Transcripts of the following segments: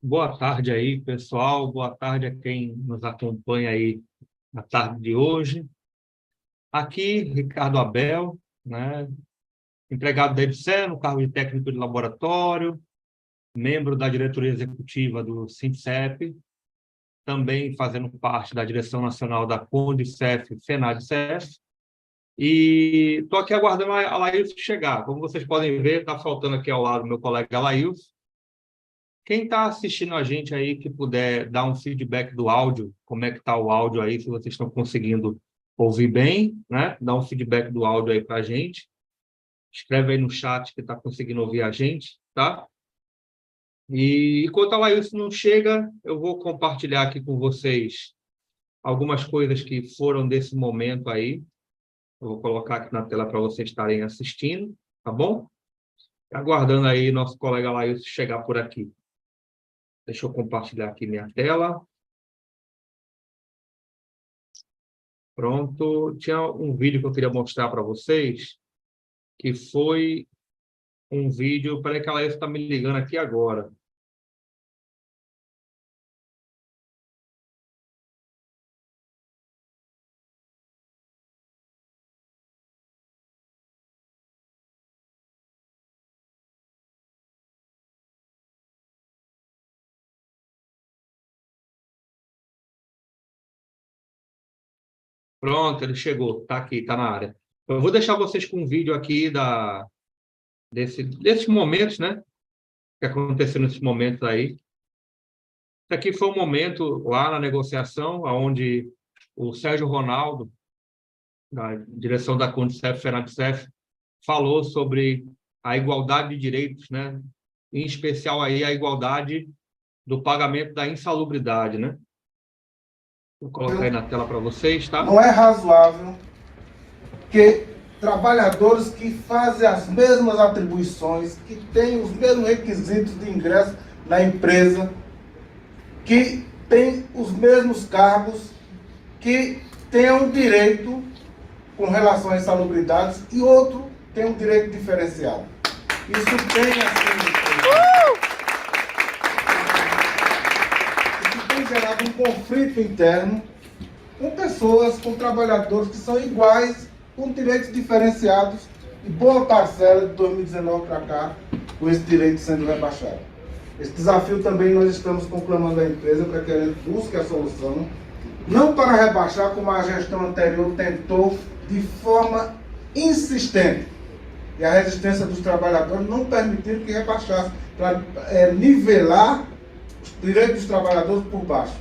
Boa tarde aí, pessoal. Boa tarde a quem nos acompanha aí na tarde de hoje. Aqui, Ricardo Abel, né? Empregado da EBSER, no cargo de técnico de laboratório, membro da diretoria executiva do SINCEP, também fazendo parte da direção nacional da CONDICEF, FENADCEF, e estou aqui aguardando a Laílson chegar. Como vocês podem ver, está faltando aqui ao lado meu colega Laílson. Quem está assistindo a gente aí que puder dar um feedback do áudio, como é que está o áudio aí, se vocês estão conseguindo ouvir bem, né? Dá um feedback do áudio aí para a gente. Escreve aí no chat que está conseguindo ouvir a gente, tá? E enquanto a Laílson não chega, eu vou compartilhar aqui com vocês algumas coisas que foram desse momento aí. Eu vou colocar aqui na tela para vocês estarem assistindo, tá bom? Aguardando aí nosso colega Laílson chegar por aqui. Deixa eu compartilhar aqui minha tela. Pronto. Tinha um vídeo que eu queria mostrar para vocês, que foi um vídeo... Peraí que ela está me ligando aqui agora. Pronto, ele chegou. Está aqui, está na área. Eu vou deixar vocês com um vídeo aqui desses momentos, né? Que aconteceram nesses momentos aí. Isso aqui foi um momento lá na negociação, onde o Sérgio Ronaldo, da direção da CONDICEF, FENADCEF, falou sobre a igualdade de direitos, né? Em especial aí a igualdade do pagamento da insalubridade, né? Vou colocar aí na tela para vocês, tá? Não é razoável que trabalhadores que fazem as mesmas atribuições, que têm os mesmos requisitos de ingresso na empresa, que têm os mesmos cargos, que tenham direito com relação às insalubridades e outro tem um direito diferenciado. Isso tem isso tem gerado um conflito interno com pessoas, com trabalhadores que são iguais, com direitos diferenciados, e boa parcela de 2019 para cá, com esse direito sendo rebaixado. Esse desafio também nós estamos conclamando a empresa para que ela busque a solução, não para rebaixar como a gestão anterior tentou de forma insistente. E a resistência dos trabalhadores não permitiu que rebaixasse, para nivelar os direitos dos trabalhadores por baixo.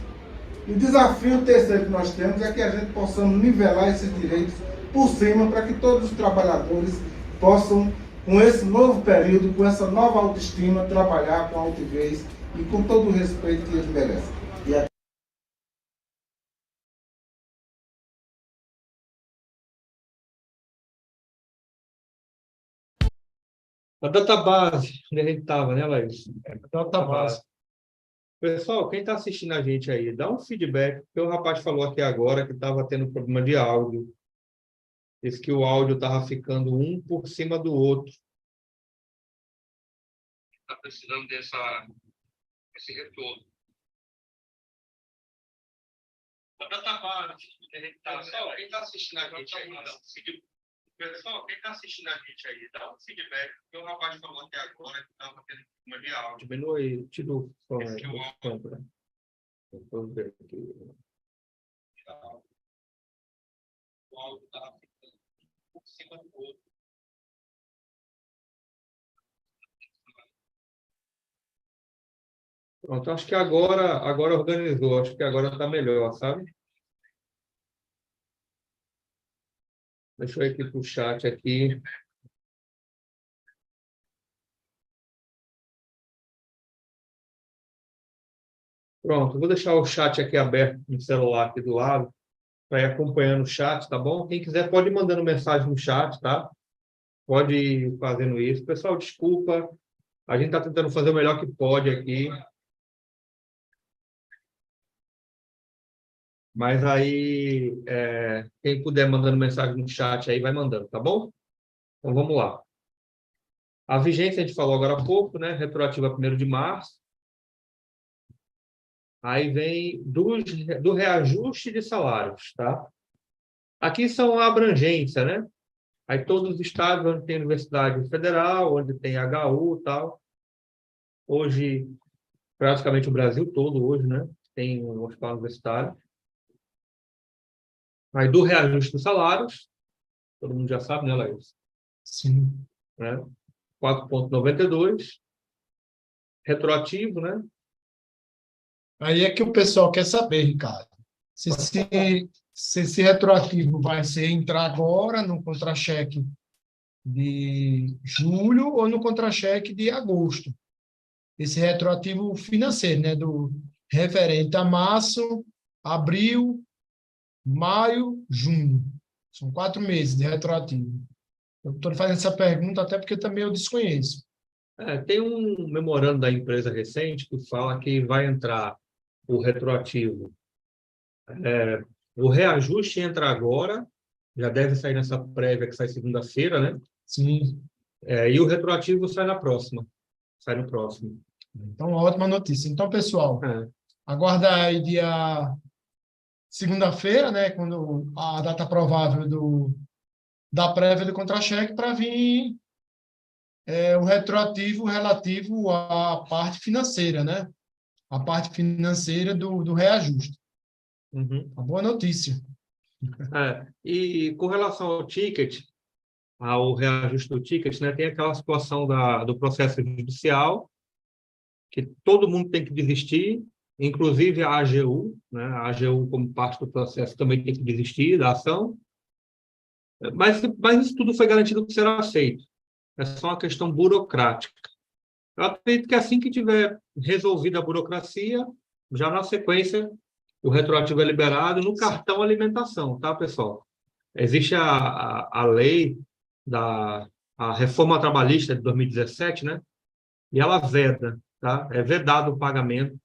E o desafio terceiro que nós temos é que a gente possamos nivelar esses direitos por cima para que todos os trabalhadores possam, com esse novo período, com essa nova autoestima, trabalhar com altivez e com todo o respeito que eles merecem. A database, onde a gente estava, né, Laís? A database. Pessoal, quem está assistindo a gente aí, dá um feedback, porque o rapaz falou aqui agora que estava tendo problema de áudio. Disse que o áudio estava ficando um por cima do outro. Está precisando desse retorno. A database, que a gente está... Pessoal, quem está assistindo a gente aí, dá um feedback. Pessoal, quem está assistindo a gente aí, dá um feedback, porque o rapaz falou aqui agora que estava tendo problema de áudio. Diminui, tira o som aí. Vamos ver aqui. O áudio estava ficando por cima do outro. Pronto, acho que agora organizou, acho que agora está melhor, sabe? Deixa eu ir aqui para o chat aqui. Pronto, vou deixar o chat aqui aberto no celular aqui do lado, para ir acompanhando o chat, tá bom? Quem quiser pode ir mandando mensagem no chat, tá? Pode ir fazendo isso. Pessoal, desculpa, a gente está tentando fazer o melhor que pode aqui. Mas aí, quem puder mandando mensagem no chat aí, vai mandando, tá bom? Então, vamos lá. A vigência, a gente falou agora há pouco, né? Retroativa a 1º de março. Aí vem do reajuste de salários, tá? Aqui são a abrangência, né? Aí todos os estados onde tem universidade federal, onde tem HU e tal. Hoje, praticamente o Brasil todo hoje, né? Tem um hospital universitário. Aí do reajuste dos salários, todo mundo já sabe, né, Laís? Sim. Né? 4,92, retroativo, né? Aí é que o pessoal quer saber, Ricardo, se esse retroativo vai ser entrar agora no contra-cheque de julho ou no contra-cheque de agosto. Esse retroativo financeiro, né, do referente a março, abril, maio, junho. São 4 meses de retroativo. Eu estou fazendo essa pergunta até porque também eu desconheço. Tem um memorando da empresa recente que fala que vai entrar o retroativo. O reajuste entra agora, já deve sair nessa prévia que sai segunda-feira, né? Sim. E o retroativo sai na próxima. Sai no próximo. Então, ótima notícia. Então, pessoal, É. aguarda aí dia segunda-feira, né, quando a data provável da prévia do contra-cheque para vir o retroativo relativo à parte financeira, né? A parte financeira do reajuste. Uhum. Uma boa notícia. E com relação ao ticket, ao reajuste do ticket, né, tem aquela situação do processo judicial, que todo mundo tem que desistir, inclusive a AGU, né? A AGU, como parte do processo, também tem que desistir da ação. Mas isso tudo foi garantido que será aceito. É só uma questão burocrática. Eu acredito que assim que tiver resolvida a burocracia, já na sequência, o retroativo é liberado no cartão alimentação, tá, pessoal? Existe a lei a reforma trabalhista de 2017, né? E ela veda, tá? É vedado o pagamento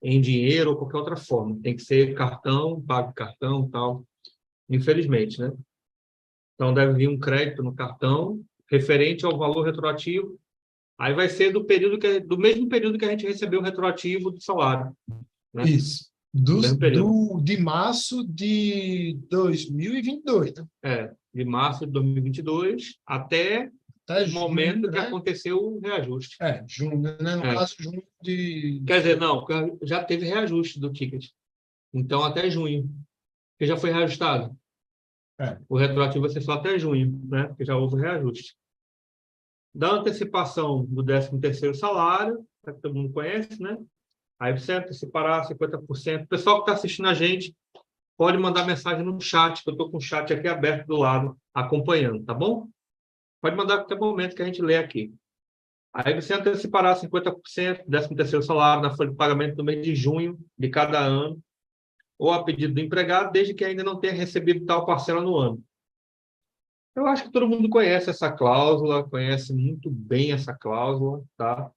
em dinheiro ou qualquer outra forma. Tem que ser cartão, pago cartão, tal. Infelizmente, né? Então deve vir um crédito no cartão referente ao valor retroativo. Aí vai ser do mesmo período que a gente recebeu o retroativo do salário, né? Isso. Do mesmo período. De março de 2022, né? De março de 2022 até Até o momento junho, que né? aconteceu o reajuste. Junho, né? No caso, junho de... Quer dizer, não, já teve reajuste do ticket. Então, até junho, que já foi reajustado. O retroativo vai ser só até junho, né? Porque já houve reajuste. Da antecipação do 13º salário, que todo mundo conhece, né? Aí você antecipará 50%. O pessoal que está assistindo a gente pode mandar mensagem no chat, que eu estou com o chat aqui aberto do lado, acompanhando, tá bom? Pode mandar a qualquer momento que a gente lê aqui. Aí você antecipará 50% do 13º salário na folha de pagamento no mês de junho de cada ano, ou a pedido do empregado, desde que ainda não tenha recebido tal parcela no ano. Eu acho que todo mundo conhece essa cláusula, conhece muito bem essa cláusula, tá?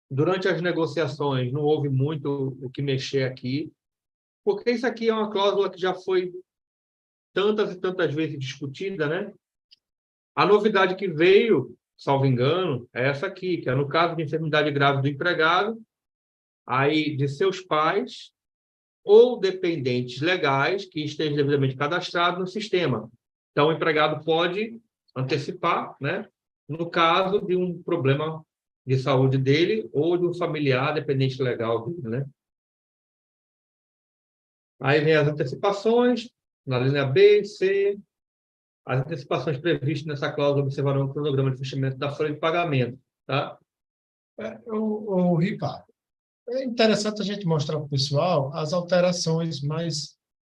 Durante as negociações não houve muito o que mexer aqui, porque isso aqui é uma cláusula que já foi tantas e tantas vezes discutida, né? A novidade que veio, salvo engano, é essa aqui, que é no caso de enfermidade grave do empregado, aí de seus pais ou dependentes legais que estejam devidamente cadastrados no sistema. Então, o empregado pode antecipar, né, no caso de um problema de saúde dele ou de um familiar dependente legal dele, né? Aí vem as antecipações, na linha B, C. As antecipações previstas nessa cláusula observarão o cronograma de fechamento da folha de pagamento, tá? Ricardo, é interessante a gente mostrar para o pessoal as alterações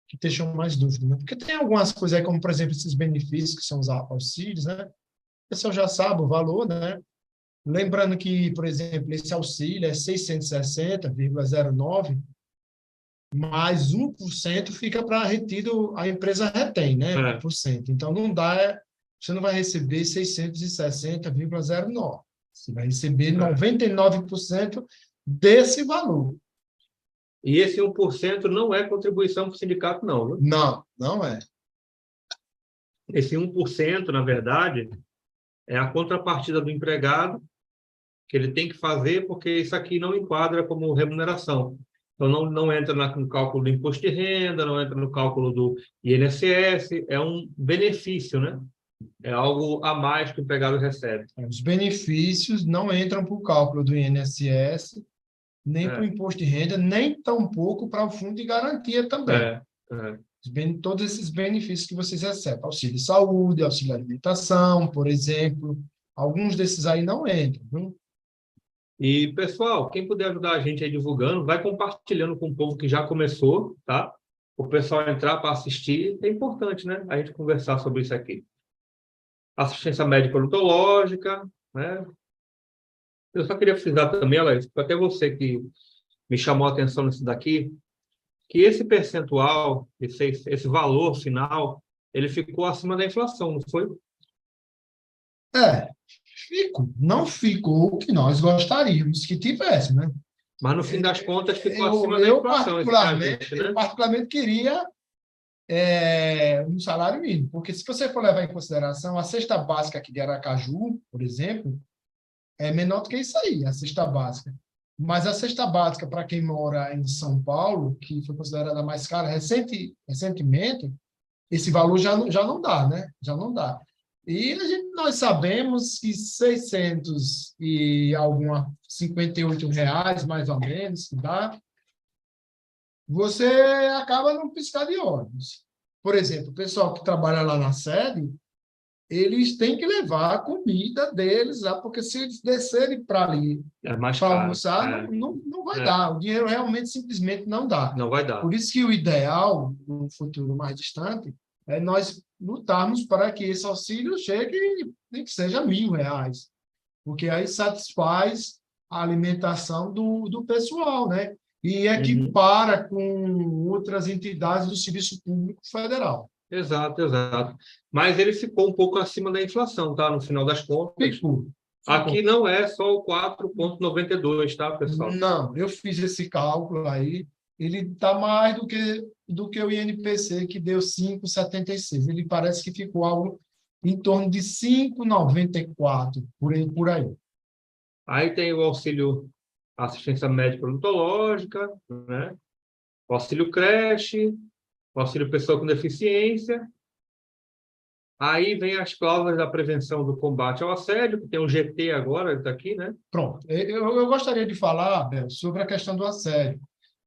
que deixam mais dúvida, né? Porque tem algumas coisas aí, como, por exemplo, esses benefícios, que são os auxílios, né? O pessoal já sabe o valor, né? Lembrando que, por exemplo, esse auxílio é 660,09, mais 1% fica para retido, a empresa retém, né? 1%. Então, não dá, você não vai receber 660,09. Você vai receber 99% desse valor. E esse 1% não é contribuição para o sindicato, não, viu? Não, não é. Esse 1%, na verdade, é a contrapartida do empregado que ele tem que fazer, porque isso aqui não enquadra como remuneração. Então, não entra no cálculo do imposto de renda, não entra no cálculo do INSS, é um benefício, né? É algo a mais que o empregado recebe. Os benefícios não entram para o cálculo do INSS, nem para o imposto de renda, nem tampouco para o fundo de garantia também. Todos esses benefícios que vocês recebem, auxílio de saúde, auxílio de alimentação, por exemplo, alguns desses aí não entram, viu? E, pessoal, quem puder ajudar a gente aí divulgando, vai compartilhando com o povo que já começou, tá? O pessoal entrar para assistir, é importante, né? A gente conversar sobre isso aqui. Assistência médica odontológica, né? Eu só queria frisar também, Alex, até você que me chamou a atenção nisso daqui, que esse percentual, esse valor final, ele ficou acima da inflação, não foi? Não ficou o que nós gostaríamos que tivesse, né? Mas, no fim das contas, ficou acima da inflação. Eu particularmente queria um salário mínimo, porque se você for levar em consideração a cesta básica aqui de Aracaju, por exemplo, é menor do que isso aí, a cesta básica. Mas a cesta básica para quem mora em São Paulo, que foi considerada mais cara recentemente, esse valor já não dá, né? Já não dá. E nós sabemos que 658 reais, mais ou menos, que dá, você acaba num piscar de olhos. Por exemplo, o pessoal que trabalha lá na sede, eles têm que levar a comida deles lá, porque se eles descerem para ali para almoçar, não vai dar. O dinheiro realmente simplesmente não dá. Não vai dar. Por isso que o ideal, no futuro mais distante, é nós lutarmos para que esse auxílio chegue, nem que seja R$1.000, porque aí satisfaz a alimentação do pessoal, né? E equipara com outras entidades do Serviço Público Federal. Exato. Mas ele ficou um pouco acima da inflação, tá? No final das contas. Ficou. Aqui não é só o 4,92, tá, pessoal? Não, eu fiz esse cálculo aí. Ele está mais do que o INPC, que deu 5,76. Ele parece que ficou algo em torno de 5,94, por aí. Aí tem o auxílio assistência médica odontológica, né? O auxílio creche, o auxílio pessoa com deficiência. Aí vem as cláusulas da prevenção do combate ao assédio, que tem o GT agora, está aqui, né? Pronto. Eu gostaria de falar, Bel, sobre a questão do assédio.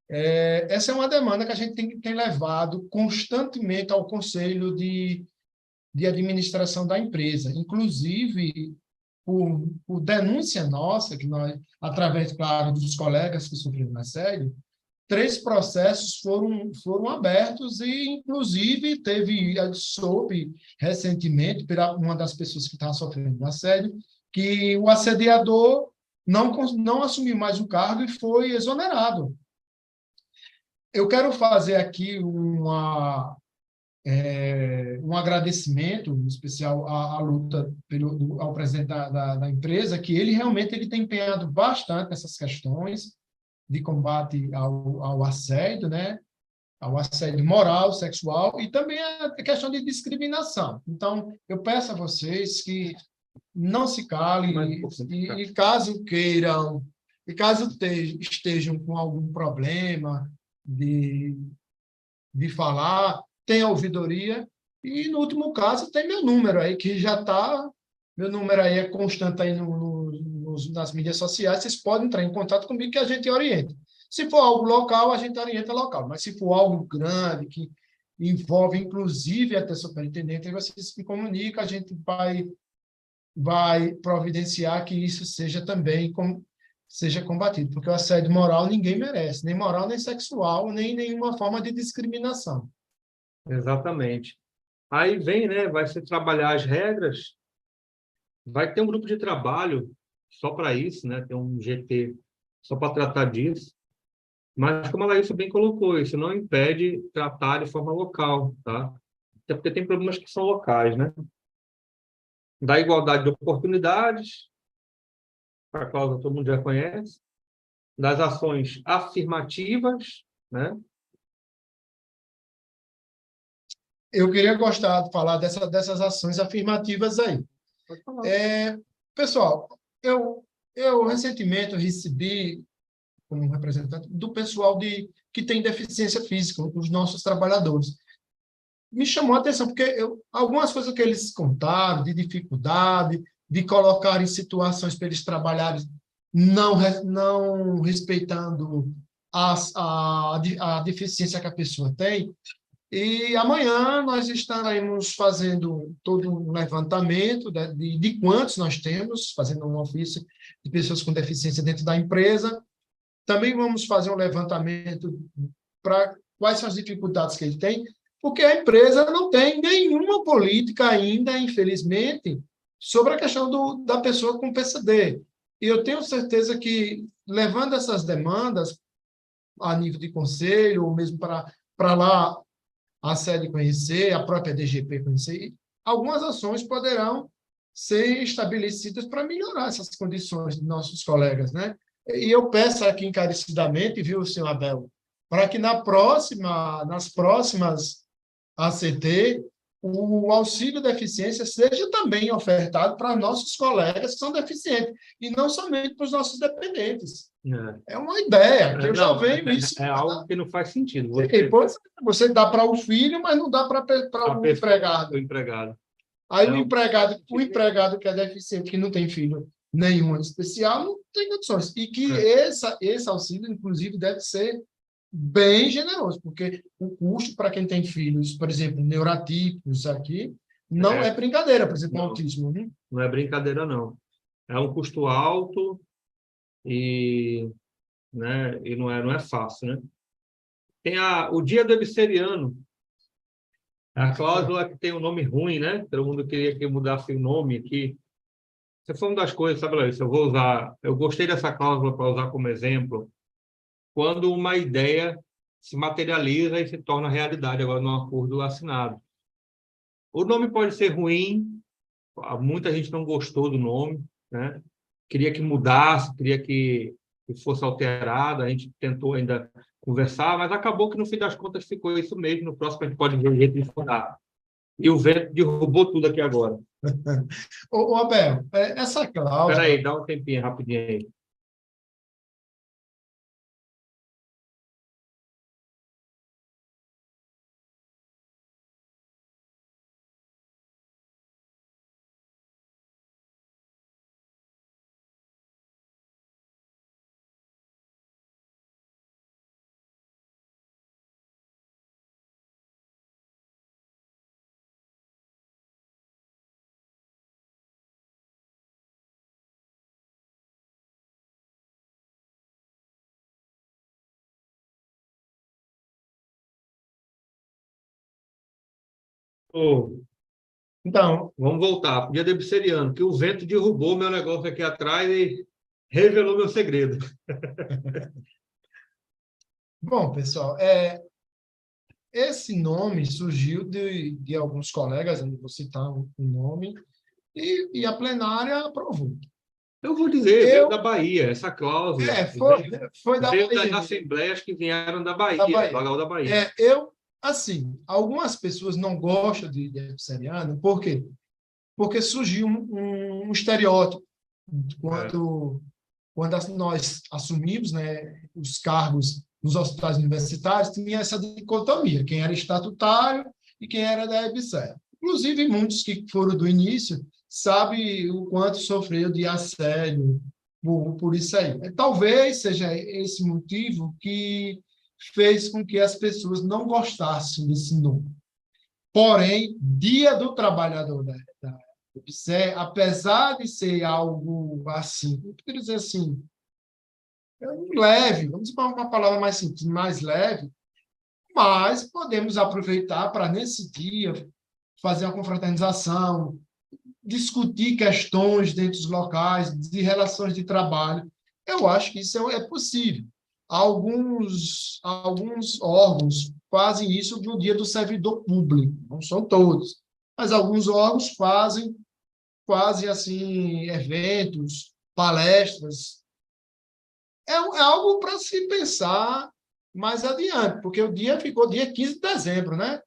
Essa é uma demanda que a gente tem levado constantemente ao Conselho de Administração da empresa. Inclusive, por denúncia nossa, que nós, através, claro, dos colegas que sofreram assédio, 3 processos foram abertos e, inclusive, soube recentemente, por uma das pessoas que estava sofrendo assédio, que o assediador não assumiu mais o cargo e foi exonerado. Eu quero fazer aqui um agradecimento especial à luta ao presidente da empresa, que ele realmente tem empenhado bastante nessas questões de combate ao assédio, né? Ao assédio moral, sexual, e também a questão de discriminação. Então, eu peço a vocês que não se calem e caso queiram, e caso estejam com algum problema de falar, tem a ouvidoria, e no último caso tem meu número aí, que já está, meu número aí é constante aí nas mídias sociais, vocês podem entrar em contato comigo que a gente orienta. Se for algo local, a gente orienta local, mas se for algo grande, que envolve inclusive até superintendente, aí vocês se comunicam, a gente vai providenciar que isso seja também seja combatido, porque o assédio moral ninguém merece, nem moral, nem sexual, nem nenhuma forma de discriminação. Exatamente. Aí vem, né, vai se trabalhar as regras, vai ter um grupo de trabalho só para isso, né, tem um GT só para tratar disso, mas como a Laís bem colocou, isso não impede tratar de forma local, tá? Até porque tem problemas que são locais, né? Da igualdade de oportunidades, a cláusula todo mundo já conhece, das ações afirmativas, né? Eu queria gostar de falar dessas ações afirmativas aí. Pode falar. Pessoal, eu recentemente recebi como representante do pessoal que tem deficiência física, os nossos trabalhadores. Me chamou a atenção, porque algumas coisas que eles contaram, de dificuldade, de colocar em situações para eles trabalharem não respeitando a deficiência que a pessoa tem. E amanhã nós estaremos fazendo todo um levantamento de quantos nós temos, fazendo um ofício de pessoas com deficiência dentro da empresa. Também vamos fazer um levantamento para quais são as dificuldades que ele tem, porque a empresa não tem nenhuma política ainda, infelizmente, sobre a questão da pessoa com PCD. E eu tenho certeza que, levando essas demandas a nível de conselho, ou mesmo para lá a sede conhecer, a própria DGP conhecer, algumas ações poderão ser estabelecidas para melhorar essas condições de nossos colegas, né? E eu peço aqui encarecidamente, viu, senhor Abel, para que nas próximas ACT, o auxílio deficiência seja também ofertado para nossos colegas que são deficientes, e não somente para os nossos dependentes. É uma ideia, que eu já venho isso. É algo que não faz sentido. Você dá para o filho, mas não dá para o empregado. O empregado. Aí o empregado que é deficiente, que não tem filho nenhum especial, não tem condições. E que esse auxílio, inclusive, deve ser bem generoso, porque o custo para quem tem filhos, por exemplo, neurotípicos aqui, não é brincadeira, por exemplo, autismo. Né? Não é brincadeira, não. É um custo alto e não é fácil, né? Tem o dia do ebseriano, a cláusula que tem um nome ruim, né? Todo mundo queria que mudasse o nome aqui. Essa foi uma das coisas, sabe, Larissa? Eu gostei dessa cláusula para usar como exemplo, quando uma ideia se materializa e se torna realidade, agora num acordo assinado. O nome pode ser ruim, muita gente não gostou do nome, né? Queria que mudasse, queria que fosse alterado, a gente tentou ainda conversar, mas acabou que, no fim das contas, ficou isso mesmo. No próximo, a gente pode ver o jeito de fundar. E o vento derrubou tudo aqui agora. Ô, Abel, essa cláusula... Espera aí, dá um tempinho, rapidinho aí. Então, vamos voltar. Dia do ebseriano, que o vento derrubou meu negócio aqui atrás e revelou meu segredo. Bom, pessoal, esse nome surgiu de alguns colegas, eu não vou citar o nome, e a plenária aprovou. Eu vou dizer, veio da Bahia, essa cláusula. Foi da Veio Bahia. das assembleias que vieram da Bahia, do H.U. da Bahia. Assim, algumas pessoas não gostam de ebseriano, por quê? Porque surgiu um estereótipo quando nós assumimos, né, os cargos nos hospitais universitários, tinha essa dicotomia, quem era estatutário e quem era da EBSER. Inclusive, muitos que foram do início sabem o quanto sofreu de assédio por isso aí. Talvez seja esse motivo que fez com que as pessoas não gostassem desse nome. Porém, Dia do Trabalhador da EBSER, apesar de ser algo assim, eu queria dizer assim, leve, vamos usar uma palavra mais simples, mais leve, mas podemos aproveitar para, nesse dia, fazer uma confraternização, discutir questões dentro dos locais, de relações de trabalho. Eu acho que isso é possível. Alguns órgãos fazem isso no Dia do Servidor Público, não são todos, mas alguns órgãos fazem assim, eventos, palestras. É algo para se pensar mais adiante, porque o dia ficou dia 15 de dezembro, né?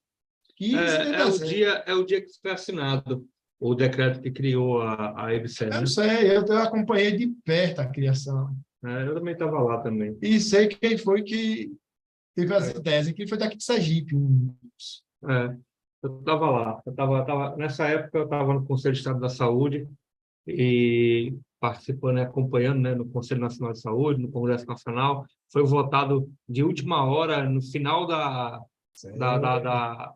15 de dezembro. É o dia que foi assinado o decreto que criou a EBSER, né? Eu sei, eu acompanhei de perto a criação. Eu também estava lá também. E sei quem foi que teve as ideias. Quem foi daqui de Sergipe. É, eu estava lá. Nessa época, eu estava no Conselho de Estado da Saúde e participando, né, acompanhando, né, no Conselho Nacional de Saúde, no Congresso Nacional. Foi votado de última hora, no final da, da, da-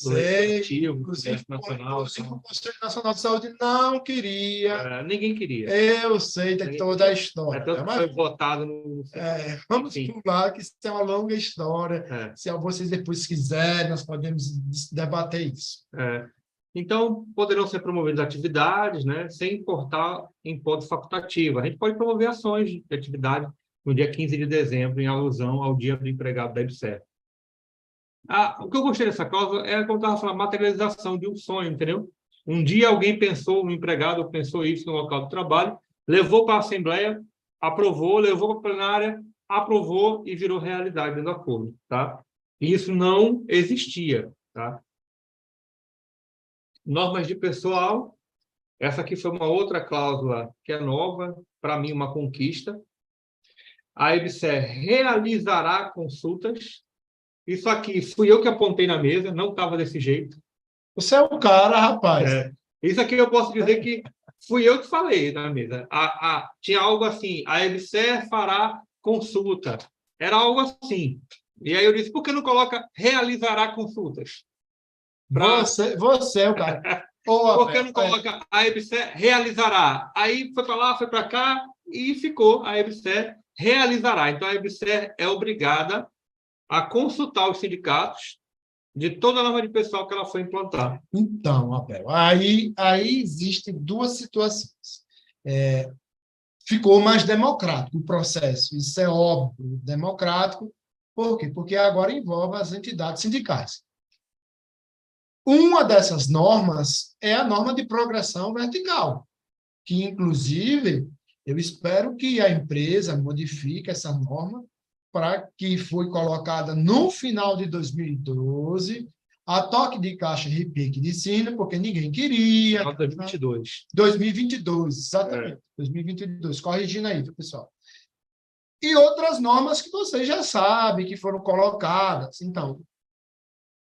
do Sei, Legislativo, do inclusive, Congresso Nacional. o Conselho Nacional de Saúde não queria. Ninguém queria. Eu sei de Ninguém toda a queria. história, Tanto que mas foi votado no... vamos Enfim, pular, que isso é uma longa história. é. Se vocês depois quiserem, nós podemos debater isso. Então, poderão ser promovidas atividades, né, sem importar em ponto facultativo. A gente pode promover ações de atividade no dia 15 de dezembro, em alusão ao Dia do Empregado da EBSERH. O que eu gostei dessa causa é, como eu estava falando, a materialização de um sonho, entendeu? Um dia alguém pensou, um empregado pensou isso no local do trabalho, levou para a Assembleia, aprovou, levou para a plenária, aprovou e virou realidade do acordo, tá? E isso não existia, tá? Normas de pessoal, essa aqui foi uma outra cláusula que é nova, para mim uma conquista. A EBSERH realizará consultas. Isso aqui fui eu que apontei na mesa, não estava desse jeito. Você é o cara, rapaz. Isso aqui eu posso dizer que fui eu que falei na mesa. Tinha algo assim, a EBSERH fará consulta. Era algo assim. E aí eu disse, por que não coloca realizará consultas? Você é o cara. Por que não coloca a EBSERH realizará? Aí foi para lá, foi para cá e ficou a EBSERH realizará. Então a EBSERH é obrigada a consultar os sindicatos de toda a norma de pessoal que ela foi implantar. Então, Abel, aí existem duas situações. Ficou mais democrático o processo, isso é óbvio, democrático. Por quê? Porque agora envolve as entidades sindicais. Uma dessas normas é a norma de progressão vertical, que, inclusive, eu espero que a empresa modifique essa norma para que foi colocada no final de 2012, a toque de caixa repique de ensino, porque ninguém queria. 2022. 2022, exatamente. 2022, corrigindo aí, viu, pessoal? E outras normas que vocês já sabem, que foram colocadas. Então,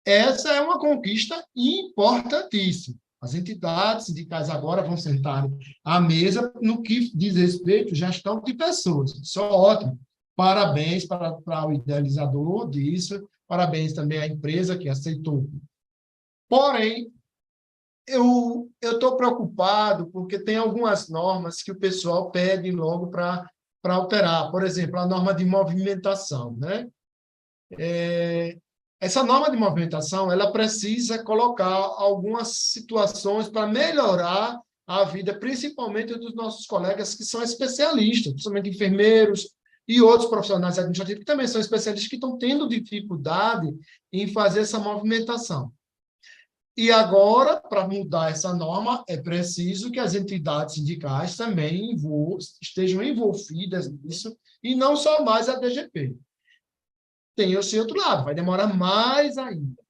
essa é uma conquista importantíssima. As entidades sindicais agora vão sentar à mesa no que diz respeito à gestão de pessoas. Isso é ótimo. Parabéns para o idealizador disso, parabéns também à empresa que aceitou. Porém, eu estou preocupado porque tem algumas normas que o pessoal pede logo para alterar. Por exemplo, a norma de movimentação, né? Essa norma de movimentação, ela precisa colocar algumas situações para melhorar a vida, principalmente dos nossos colegas que são especialistas, principalmente enfermeiros e outros profissionais administrativos que também são especialistas que estão tendo dificuldade em fazer essa movimentação. E agora, para mudar essa norma, é preciso que as entidades sindicais também estejam envolvidas nisso, e não só mais a DGP. Tem o seu outro lado, vai demorar mais ainda.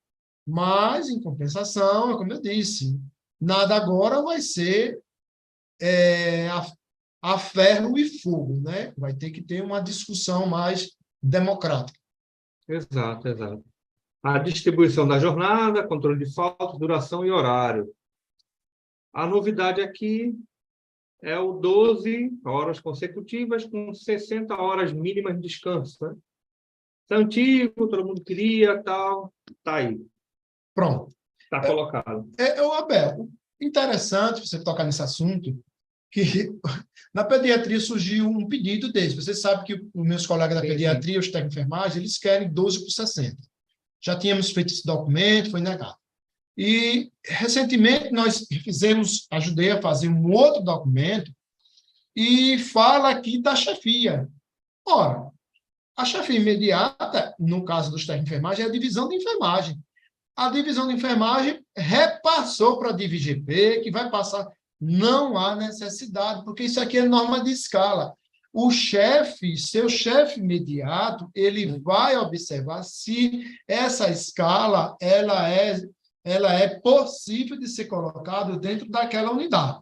Mas, em compensação, como eu disse, nada agora vai ser a ferro e fogo, né? Vai ter que ter uma discussão mais democrática. Exato, exato. A distribuição da jornada, controle de falta, duração e horário. A novidade aqui é o 12 horas consecutivas com 60 horas mínimas de descanso, né? Isso é antigo, todo mundo queria, tal, tá aí. Pronto. Está colocado. Abel, interessante você tocar nesse assunto, que na pediatria surgiu um pedido desse. Você sabe que os meus colegas da pediatria, os técnicos de enfermagem, eles querem 12 por 60. Já tínhamos feito esse documento, foi negado. E, recentemente, nós ajudei a fazer um outro documento e fala aqui da chefia. Ora, a chefia imediata, no caso dos técnicos de enfermagem, é a divisão de enfermagem. A divisão de enfermagem repassou para a DIVGP, que vai passar. Não há necessidade, porque isso aqui é norma de escala. O chefe, seu chefe imediato, ele vai observar se essa escala ela é possível de ser colocada dentro daquela unidade.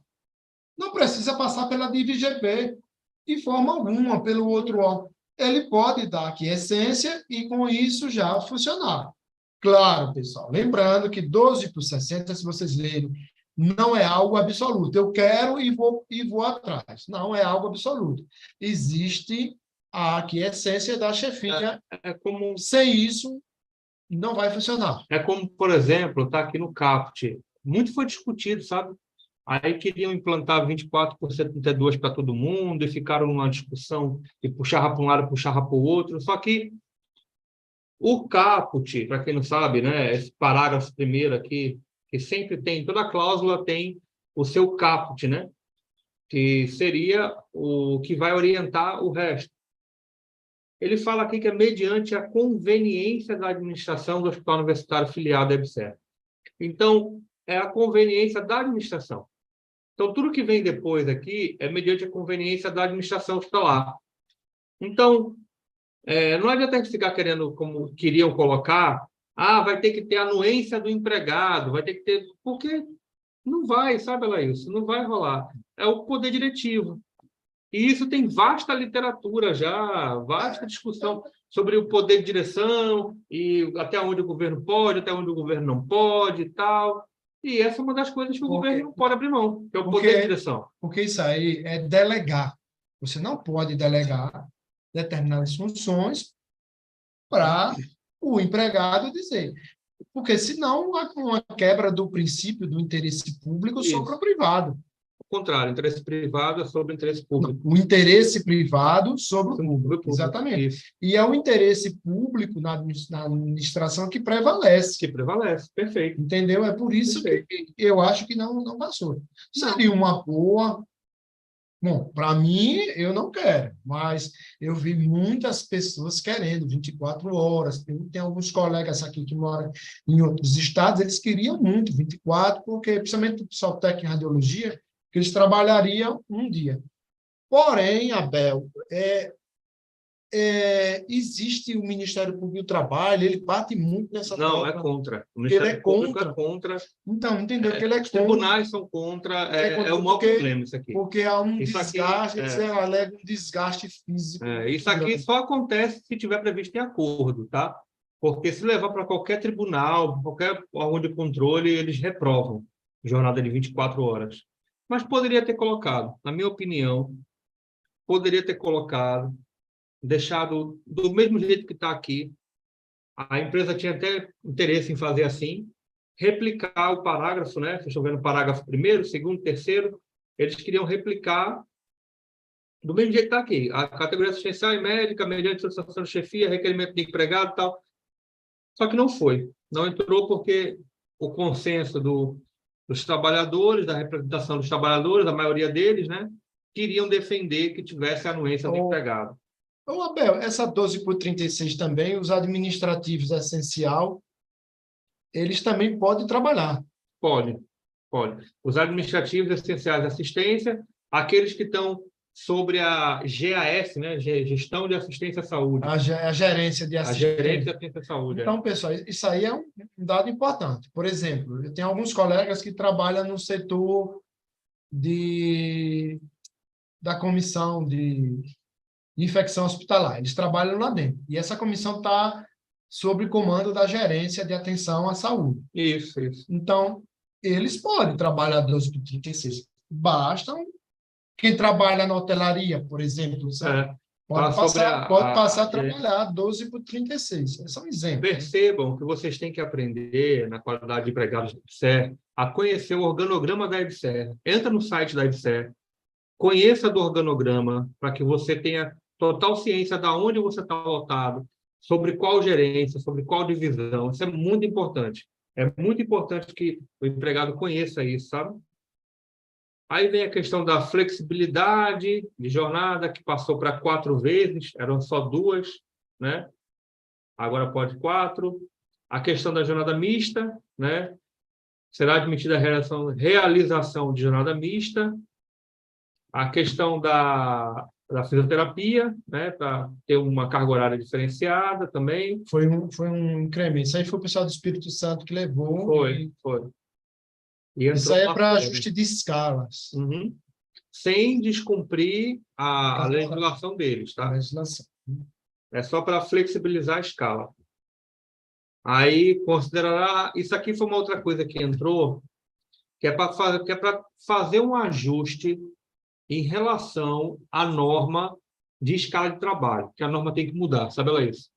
Não precisa passar pela DIVGP. de forma alguma, pelo outro órgão. Ele pode dar aquiescência e, com isso, já funcionar. Claro, pessoal, lembrando que 12 por 60, se vocês lerem, não é algo absoluto. Eu quero e vou atrás. Não é algo absoluto. Existe a aquiescência da chefia. Como, Sem isso, não vai funcionar. é como, por exemplo, está aqui no CAPT. Muito foi discutido, sabe? Aí queriam implantar 24 por 72 para todo mundo e ficaram numa discussão e puxava para um lado, puxava para o outro. Só que o caput, para quem não sabe, né, esse parágrafo primeiro aqui, que sempre tem, toda cláusula tem o seu caput, né, que seria o que vai orientar o resto. Ele fala aqui que é mediante a conveniência da administração do Hospital Universitário Filiado à EBSERH. Então, é a conveniência da administração. Então, tudo que vem depois aqui é mediante a conveniência da administração hospitalar. Então, não adianta ficar querendo, como queriam colocar, vai ter que ter anuência do empregado, vai ter que ter... Porque não vai, sabe, Laílson? Não vai rolar. É o poder diretivo. E isso tem vasta literatura já, vasta discussão sobre o poder de direção e até onde o governo pode, até onde o governo não pode e tal. E essa é uma das coisas que o governo não pode abrir mão, que é o poder de direção. Porque isso aí é delegar. Você não pode delegar determinadas funções para o empregado dizer. Porque, senão, há uma quebra do princípio do interesse público sobre o privado. Ao contrário, interesse privado é sobre o interesse público. Não, o interesse privado sobre o público. Exatamente. Isso. E é o interesse público na administração que prevalece. Que prevalece, perfeito. Entendeu? É por isso que eu acho que não passou. Seria uma boa... Bom, para mim, eu não quero, mas eu vi muitas pessoas querendo 24 horas. Tem alguns colegas aqui que moram em outros estados, eles queriam muito 24, porque, principalmente o pessoal técnico em radiologia, que eles trabalhariam um dia. Porém, Abel, existe o Ministério Público do Trabalho, ele bate muito nessa Não, tecla. é contra. O Ele Ministério Público é contra. Então, entendeu? Que ele é Os contra. tribunais são contra. É o maior problema isso aqui. Porque há um isso desgaste, aqui, você alega um desgaste físico. Isso aqui só acontece se tiver previsto em acordo, tá? Porque se levar para qualquer tribunal, qualquer órgão de controle, eles reprovam jornada de 24 horas. Mas poderia ter colocado, na minha opinião, deixado do mesmo jeito que está aqui. A empresa tinha até interesse em fazer assim, replicar o parágrafo, né? Vocês estão vendo o parágrafo primeiro, segundo, terceiro. Eles queriam replicar do mesmo jeito que está aqui. A categoria assistencial e médica, mediante solicitação de chefia, requerimento de empregado e tal. Só que não foi. Não entrou porque o consenso dos trabalhadores, da representação dos trabalhadores, a maioria deles, né, queriam defender que tivesse a anuência do empregado. Ô, Abel, essa 12 por 36 também, os administrativos essencial, eles também podem trabalhar. Pode. Os administrativos essenciais de assistência, aqueles que estão sobre a GAS, né, Gestão de Assistência à Saúde. A gerência de assistência. A gerência de assistência à saúde. Então, pessoal, isso aí é um dado importante. Por exemplo, eu tenho alguns colegas que trabalham no setor da comissão de infecção hospitalar. Eles trabalham lá dentro. E essa comissão está sob comando da gerência de atenção à saúde. Isso. Então, eles podem trabalhar 12 por 36. Basta quem trabalha na hotelaria, por exemplo, pode passar a trabalhar 12 por 36. Esse é um exemplo. Percebam que vocês têm que aprender, na qualidade de empregados da EBSERH, a conhecer o organograma da EBSERH. Entra no site da EBSERH, conheça do organograma, para que você tenha total ciência de onde você está lotado, sobre qual gerência, sobre qual divisão. Isso é muito importante. É muito importante que o empregado conheça isso, sabe? Aí vem a questão da flexibilidade de jornada, que passou para 4 vezes, eram só 2, né? Agora pode 4. A questão da jornada mista, né? Será admitida a realização de jornada mista. A questão da fisioterapia, né? Para ter uma carga horária diferenciada também. Foi um incremento. Isso aí foi o pessoal do Espírito Santo que levou. Foi. Isso aí é para ajuste de escalas. Uhum. sem descumprir a Carteira. legislação deles, A tá? legislação. É só para flexibilizar a escala. Aí considerará, isso aqui foi uma outra coisa que entrou, que é para fazer um ajuste em relação à norma de escala de trabalho, que a norma tem que mudar, sabe lá isso?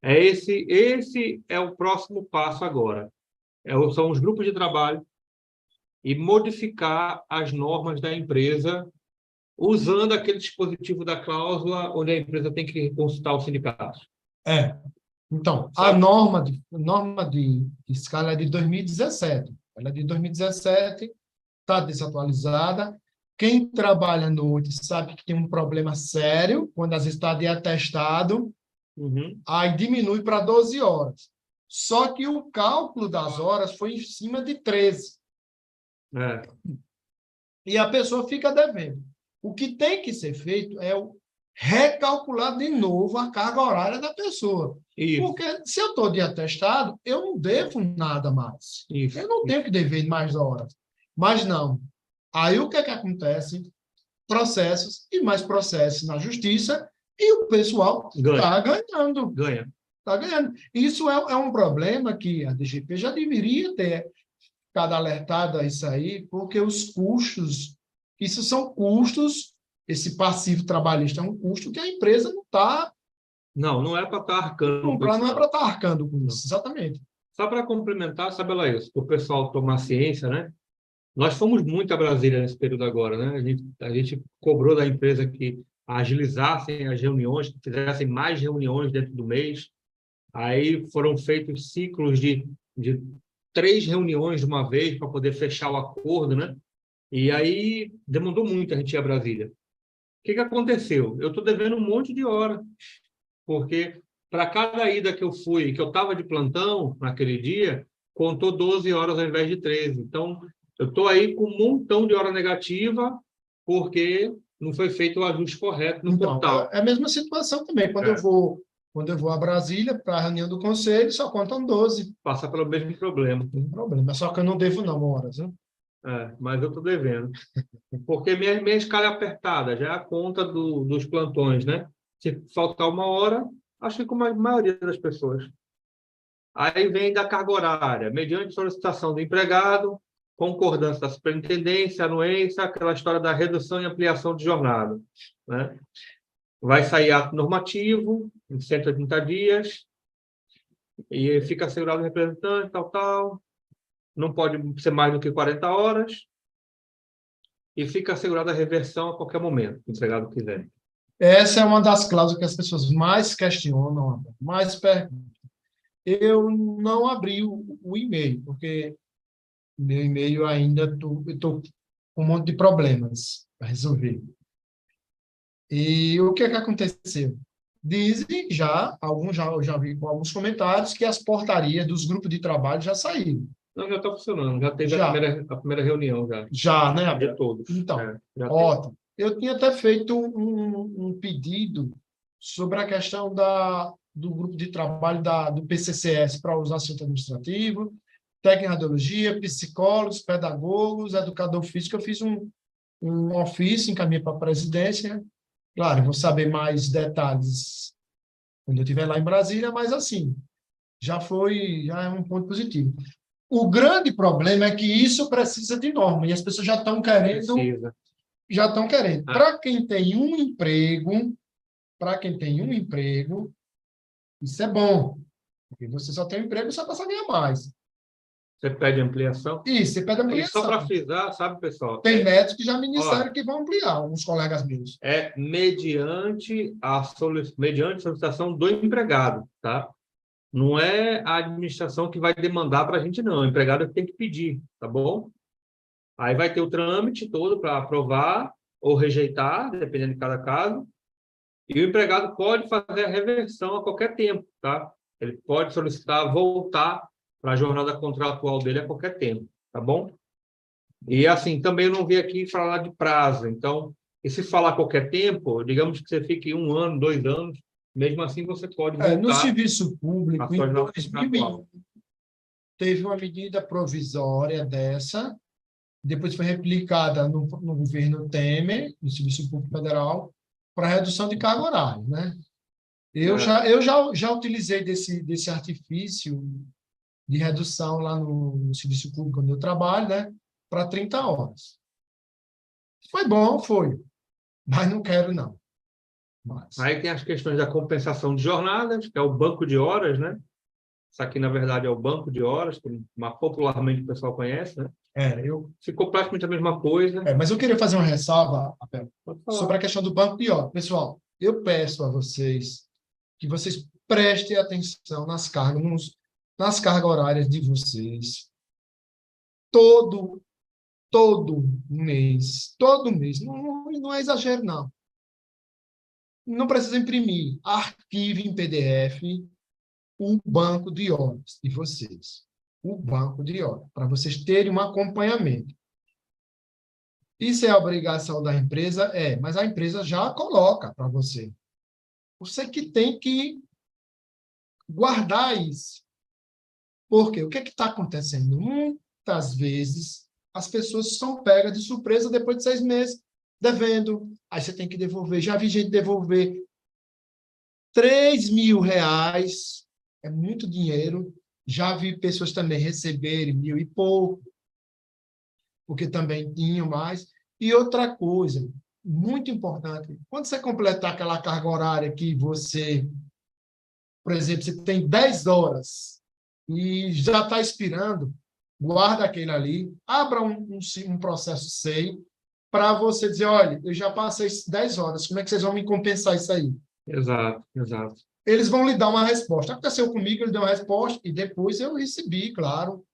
Esse é o próximo passo agora. São os grupos de trabalho e modificar as normas da empresa usando aquele dispositivo da cláusula onde a empresa tem que consultar o sindicato. Então, Sabe? a norma de escala é de 2017. Ela é de 2017, está desatualizada. Quem trabalha à noite sabe que tem um problema sério quando às vezes está de atestado, Uhum. aí diminui para 12 horas. Só que o cálculo das horas foi em cima de 13. E a pessoa fica devendo. O que tem que ser feito é recalcular de novo a carga horária da pessoa. Isso. Porque se eu estou de atestado, eu não devo nada mais. Isso. Eu não tenho que dever mais horas. Mas não. Aí o que é que acontece? Processos e mais processos na justiça e o pessoal está ganhando. Ganha. Está ganhando. Isso é um problema que a DGP já deveria ter ficado alertada a isso aí, porque os custos, isso são custos, esse passivo trabalhista é um custo que a empresa não está... Não é para estar arcando. Não é para estar arcando com isso, exatamente. Só para complementar, sabe lá isso, para o pessoal tomar ciência, né? Nós fomos muito a Brasília nesse período agora, né? A gente cobrou da empresa que agilizassem as reuniões, que fizessem mais reuniões dentro do mês. Aí foram feitos ciclos de 3 reuniões de uma vez para poder fechar o acordo, né? E aí demandou muito a gente ir a Brasília. O que aconteceu? Eu estou devendo um monte de hora, porque para cada ida que eu fui, que eu estava de plantão naquele dia, contou 12 horas ao invés de 13. Então, eu estou aí com um montão de hora negativa, porque não foi feito o ajuste correto no portal. É a mesma situação também. Quando eu vou a Brasília para a reunião do conselho, só contam 12. Passa pelo mesmo problema. Tem problema. Só que eu não devo não horas. Né? Mas eu estou devendo. Porque minha escala é apertada, já é a conta dos plantões, né? Se faltar 1 hora, acho que como a maioria das pessoas. Aí vem da carga horária, mediante solicitação do empregado, concordância da superintendência, anuência, aquela história da redução e ampliação de jornada, né? Vai sair ato normativo em 180 dias e fica assegurado o representante, tal. Não pode ser mais do que 40 horas e fica assegurada a reversão a qualquer momento, que o empregado quiser. Essa é uma das cláusulas que as pessoas mais questionam, mais perguntam. Eu não abri o e-mail, porque meu e-mail ainda estou com um monte de problemas para resolver. E o que aconteceu? Dizem eu já vi com alguns comentários que as portarias dos grupos de trabalho já saíram. Não, já está funcionando, já teve a primeira reunião. Já, né? De todos. Então, ótimo. Eu tinha até feito um pedido sobre a questão do grupo de trabalho do PCCS para os assuntos administrativos, técnica de radiologia, psicólogos, pedagogos, educador físico. Eu fiz um ofício, encaminhei para a presidência. Claro, eu vou saber mais detalhes quando eu estiver lá em Brasília, mas assim, já é um ponto positivo. O grande problema é que isso precisa de norma, e as pessoas já estão querendo. Para quem tem um emprego, isso é bom, porque você só tem um emprego, você passa a ganhar mais. Você pede ampliação? Isso, você pede ampliação. E só para frisar, sabe, pessoal? Tem médicos que já me disseram que vão ampliar, uns colegas meus. Mediante solicitação do empregado, tá? Não é a administração que vai demandar para a gente, não. O empregado tem que pedir, tá bom? Aí vai ter o trâmite todo para aprovar ou rejeitar, dependendo de cada caso. E o empregado pode fazer a reversão a qualquer tempo, tá? Ele pode solicitar voltar para a jornada contratual dele a qualquer tempo, tá bom? E, assim, também eu não vim aqui falar de prazo. Então, e se falar a qualquer tempo, digamos que você fique 1 ano, 2 anos, mesmo assim você pode voltar. No serviço público, em 2001, contratual. teve uma medida provisória dessa, depois foi replicada no governo Temer, no Serviço Público Federal, para redução de carga horária, né? Eu já utilizei desse artifício de redução lá no Serviço Público onde eu trabalho, né? Para 30 horas. Foi bom, foi, mas não quero, não. Mas, Aí tem as questões da compensação de jornadas, que é o banco de horas, né? Isso aqui, na verdade, é o banco de horas, que popularmente o pessoal conhece, né? Ficou praticamente a mesma coisa. Mas eu queria fazer uma ressalva, Abel, Pode falar. sobre a questão do banco de horas. Pessoal, eu peço a vocês que vocês prestem atenção nas cargas horárias de vocês. Todo mês, não é exagero, não. Não precisa imprimir. Arquive em PDF o banco de horas de vocês. O banco de horas, para vocês terem um acompanhamento. Isso é obrigação da empresa? Mas a empresa já coloca para você. Você que tem que guardar isso. Por quê? O que está acontecendo? Muitas vezes, as pessoas são pegas de surpresa depois de 6 meses, devendo. Aí você tem que devolver. Já vi gente devolver R$ 3.000, é muito dinheiro. Já vi pessoas também receberem 1.000 e pouco, porque também tinham mais. E outra coisa, muito importante, quando você completar aquela carga horária que você, por exemplo, você tem 10 horas e já está expirando, guarda aquele ali, abra um processo SEI para você dizer, olha, eu já passei 10 horas, como é que vocês vão me compensar isso aí? Exato. Eles vão lhe dar uma resposta. Aconteceu comigo, ele deu uma resposta e depois eu recebi, claro.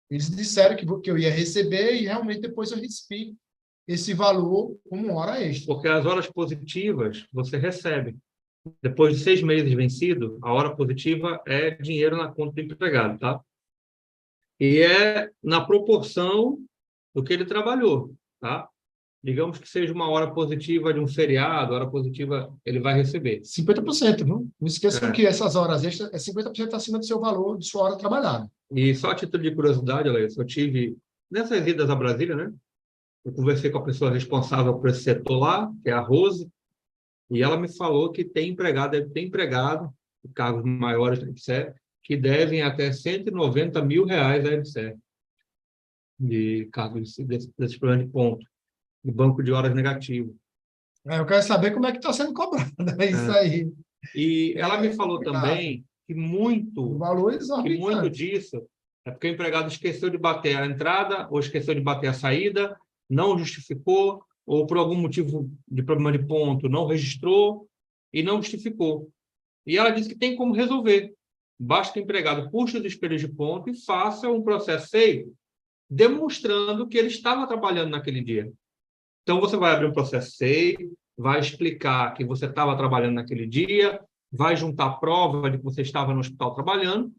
Eles disseram que eu ia receber e realmente depois eu recebi esse valor como hora extra. Porque as horas positivas você recebe. Depois de 6 meses vencido, a hora positiva é dinheiro na conta do empregado, tá? E é na proporção do que ele trabalhou, tá? Digamos que seja uma hora positiva de um feriado, hora positiva ele vai receber. 50%, viu? Não esqueçam que essas horas extras é 50% acima do seu valor, de sua hora trabalhada. E só a título de curiosidade, Alex, eu tive, nessas idas a Brasília, né? Eu conversei com a pessoa responsável por esse setor lá, que é a Rose, e ela me falou que deve ter empregado, cargos maiores da EBSER, que devem até R$ 190 mil à EBSER, de cargos desses problemas de ponto, de banco de horas negativo. Eu quero saber como é que está sendo cobrado, é isso aí. E ela me falou também que muito disso é porque o empregado esqueceu de bater a entrada ou esqueceu de bater a saída, não justificou, ou por algum motivo de problema de ponto não registrou e não justificou. E ela disse que tem como resolver. Basta que o empregado puxe os espelhos de ponto e faça um processo SEI demonstrando que ele estava trabalhando naquele dia. Então, você vai abrir um processo SEI, vai explicar que você estava trabalhando naquele dia, vai juntar prova de que você estava no hospital trabalhando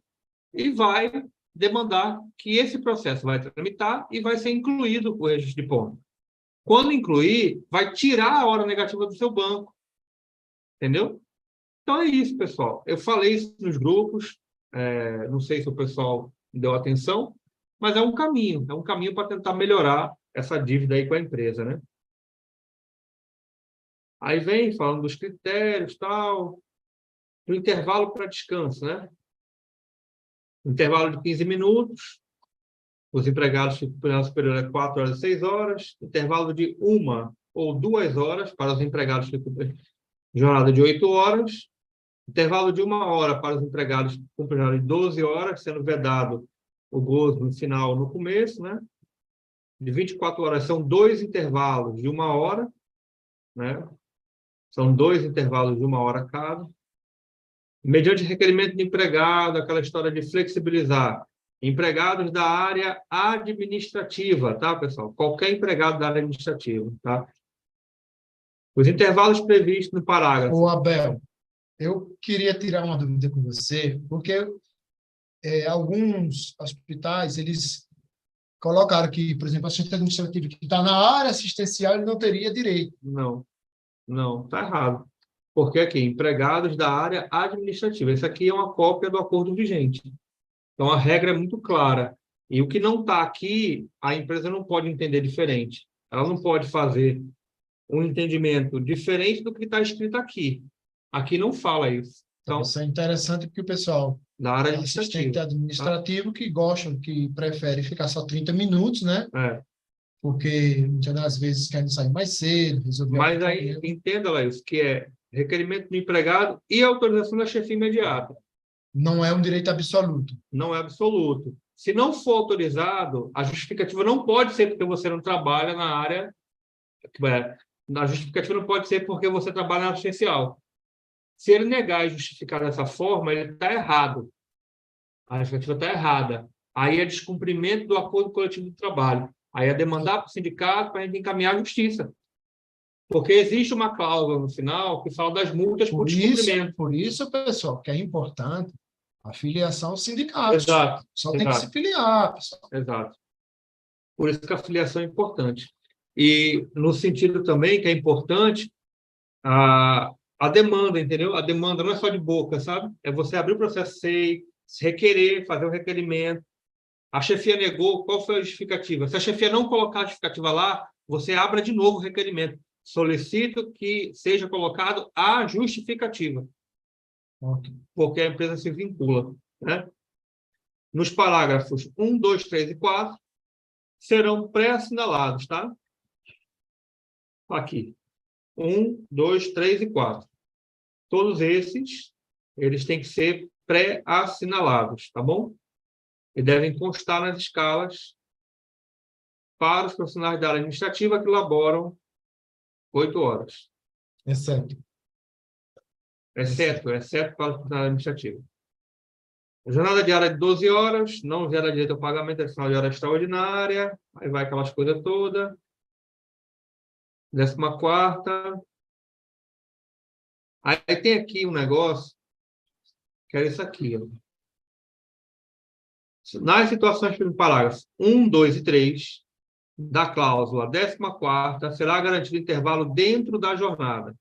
e vai demandar que esse processo vai tramitar e vai ser incluído o registro de ponto. Quando incluir, vai tirar a hora negativa do seu banco. Entendeu? Então, é isso, pessoal. Eu falei isso nos grupos, não sei se o pessoal deu atenção, mas é um caminho para tentar melhorar essa dívida aí com a empresa, né? Aí vem falando dos critérios, tal, do intervalo para descanso, né? Intervalo de 15 minutos, os empregados ficam por superior a 4 horas e 6 horas, intervalo de 1 ou 2 horas para os empregados que cumprem jornada de 8 horas, intervalo de 1 hora para os empregados que cumprem jornada de 12 horas, sendo vedado o gozo no final ou no começo, né? De 24 horas são 2 intervalos de 1 hora, né? São 2 intervalos de 1 hora cada. Mediante requerimento de empregado, aquela história de flexibilizar. Empregados da área administrativa, tá, pessoal? Qualquer empregado da área administrativa, tá? Os intervalos previstos no parágrafo. Ô, Abel, eu queria tirar uma dúvida com você, porque alguns hospitais, eles colocaram que, por exemplo, o assistente administrativo que está na área assistencial, ele não teria direito. Não, está errado. Porque aqui, empregados da área administrativa. Isso aqui é uma cópia do acordo vigente. Então, a regra é muito clara. E o que não está aqui, a empresa não pode entender diferente. Ela não pode fazer um entendimento diferente do que está escrito aqui. Aqui não fala isso. Então, Então, isso é interessante porque o pessoal da área assistente administrativa. administrativo que gostam, que prefere ficar só 30 minutos, né? É. Porque muitas das vezes querem sair mais cedo, resolver algum Mas aí, problema. entenda, Laís, que é requerimento do empregado e autorização da chefia imediata. Não é um direito absoluto. Não é absoluto. Se não for autorizado, a justificativa não pode ser porque você não trabalha na área. A justificativa não pode ser porque você trabalha na área assistencial. Se ele negar e justificar dessa forma, ele está errado. A justificativa está errada. Aí é descumprimento do acordo coletivo de trabalho. Aí é demandar para o sindicato para a gente encaminhar à justiça. Porque existe uma cláusula no final que fala das multas por descumprimento. Por isso, pessoal, que é importante a filiação aos sindicatos. Exato. Só tem que se filiar, pessoal. Exato. Por isso que a filiação é importante. E no sentido também que é importante a demanda, entendeu? A demanda não é só de boca, sabe? É você abrir o processo SEI, se requerer, fazer o requerimento. A chefia negou, qual foi a justificativa? Se a chefia não colocar a justificativa lá, você abra de novo o requerimento. Solicito que seja colocado a justificativa, porque a empresa se vincula, né? Nos parágrafos 1, 2, 3 e 4, serão pré-assinalados, tá? Aqui. 1, 2, 3 e 4. Todos esses, eles têm que ser pré-assinalados, tá bom? E devem constar nas escalas para os profissionais da área administrativa que laboram 8 horas. Exceto Exceto para os profissionais da área administrativa. Jornada diária de 12 horas, não gera direito ao pagamento adicional de hora extraordinária, aí vai aquelas coisas todas. 14ª. Aí tem aqui um negócio, que é isso aqui, ó. Nas situações do parágrafo 1, 2 e 3 da cláusula 14ª, será garantido intervalo dentro da jornada.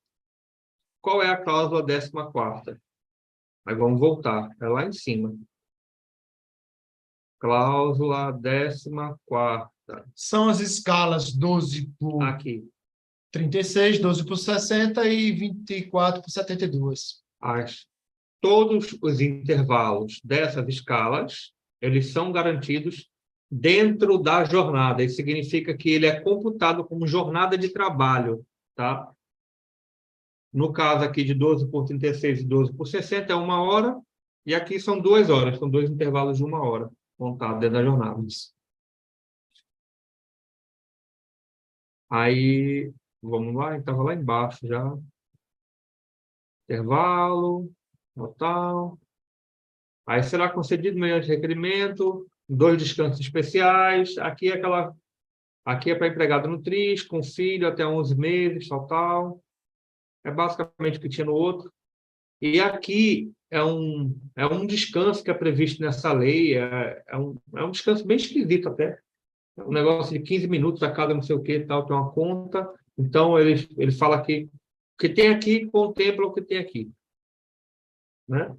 Qual é a cláusula 14ª? Aí vamos voltar, é lá em cima. Cláusula 14ª. são as escalas 12 por Aqui. 36, 12 por 60 e 24 por 72. Todos os intervalos dessas escalas, eles são garantidos dentro da jornada. Isso significa que ele é computado como jornada de trabalho, tá? No caso aqui de 12 por 36 e 12 por 60 é 1 hora, e aqui são 2 horas, são 2 intervalos de 1 hora, contado dentro da jornada. Aí, vamos lá, estava lá embaixo já. Intervalo, total. Aí será concedido mediante requerimento, 2 descansos especiais. Aqui é para empregado no TRIS, com filho até 11 meses, total. É basicamente o que tinha no outro. E aqui é um descanso que é previsto nessa lei, é um descanso bem esquisito até. É um negócio de 15 minutos a cada não sei o que, tal, tem uma conta. Então, ele fala que o que tem aqui contempla o que tem aqui, né?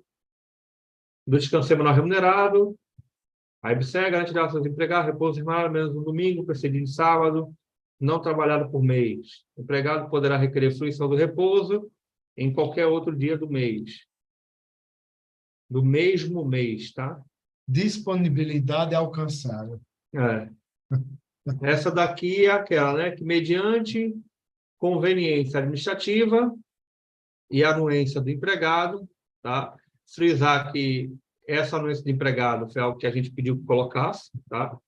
Do descanso semanal remunerado, a IBSE garantirá aos seus empregados repouso semanal menos um domingo, precedido de sábado, não trabalhado por mês. O empregado poderá requerer fruição do repouso em qualquer outro dia do mês. Do mesmo mês, tá? Disponibilidade alcançável. É. Essa daqui é aquela, né? Que mediante conveniência administrativa e anuência do empregado, tá? Frisar que essa anuência do empregado foi algo que a gente pediu que colocasse, tá?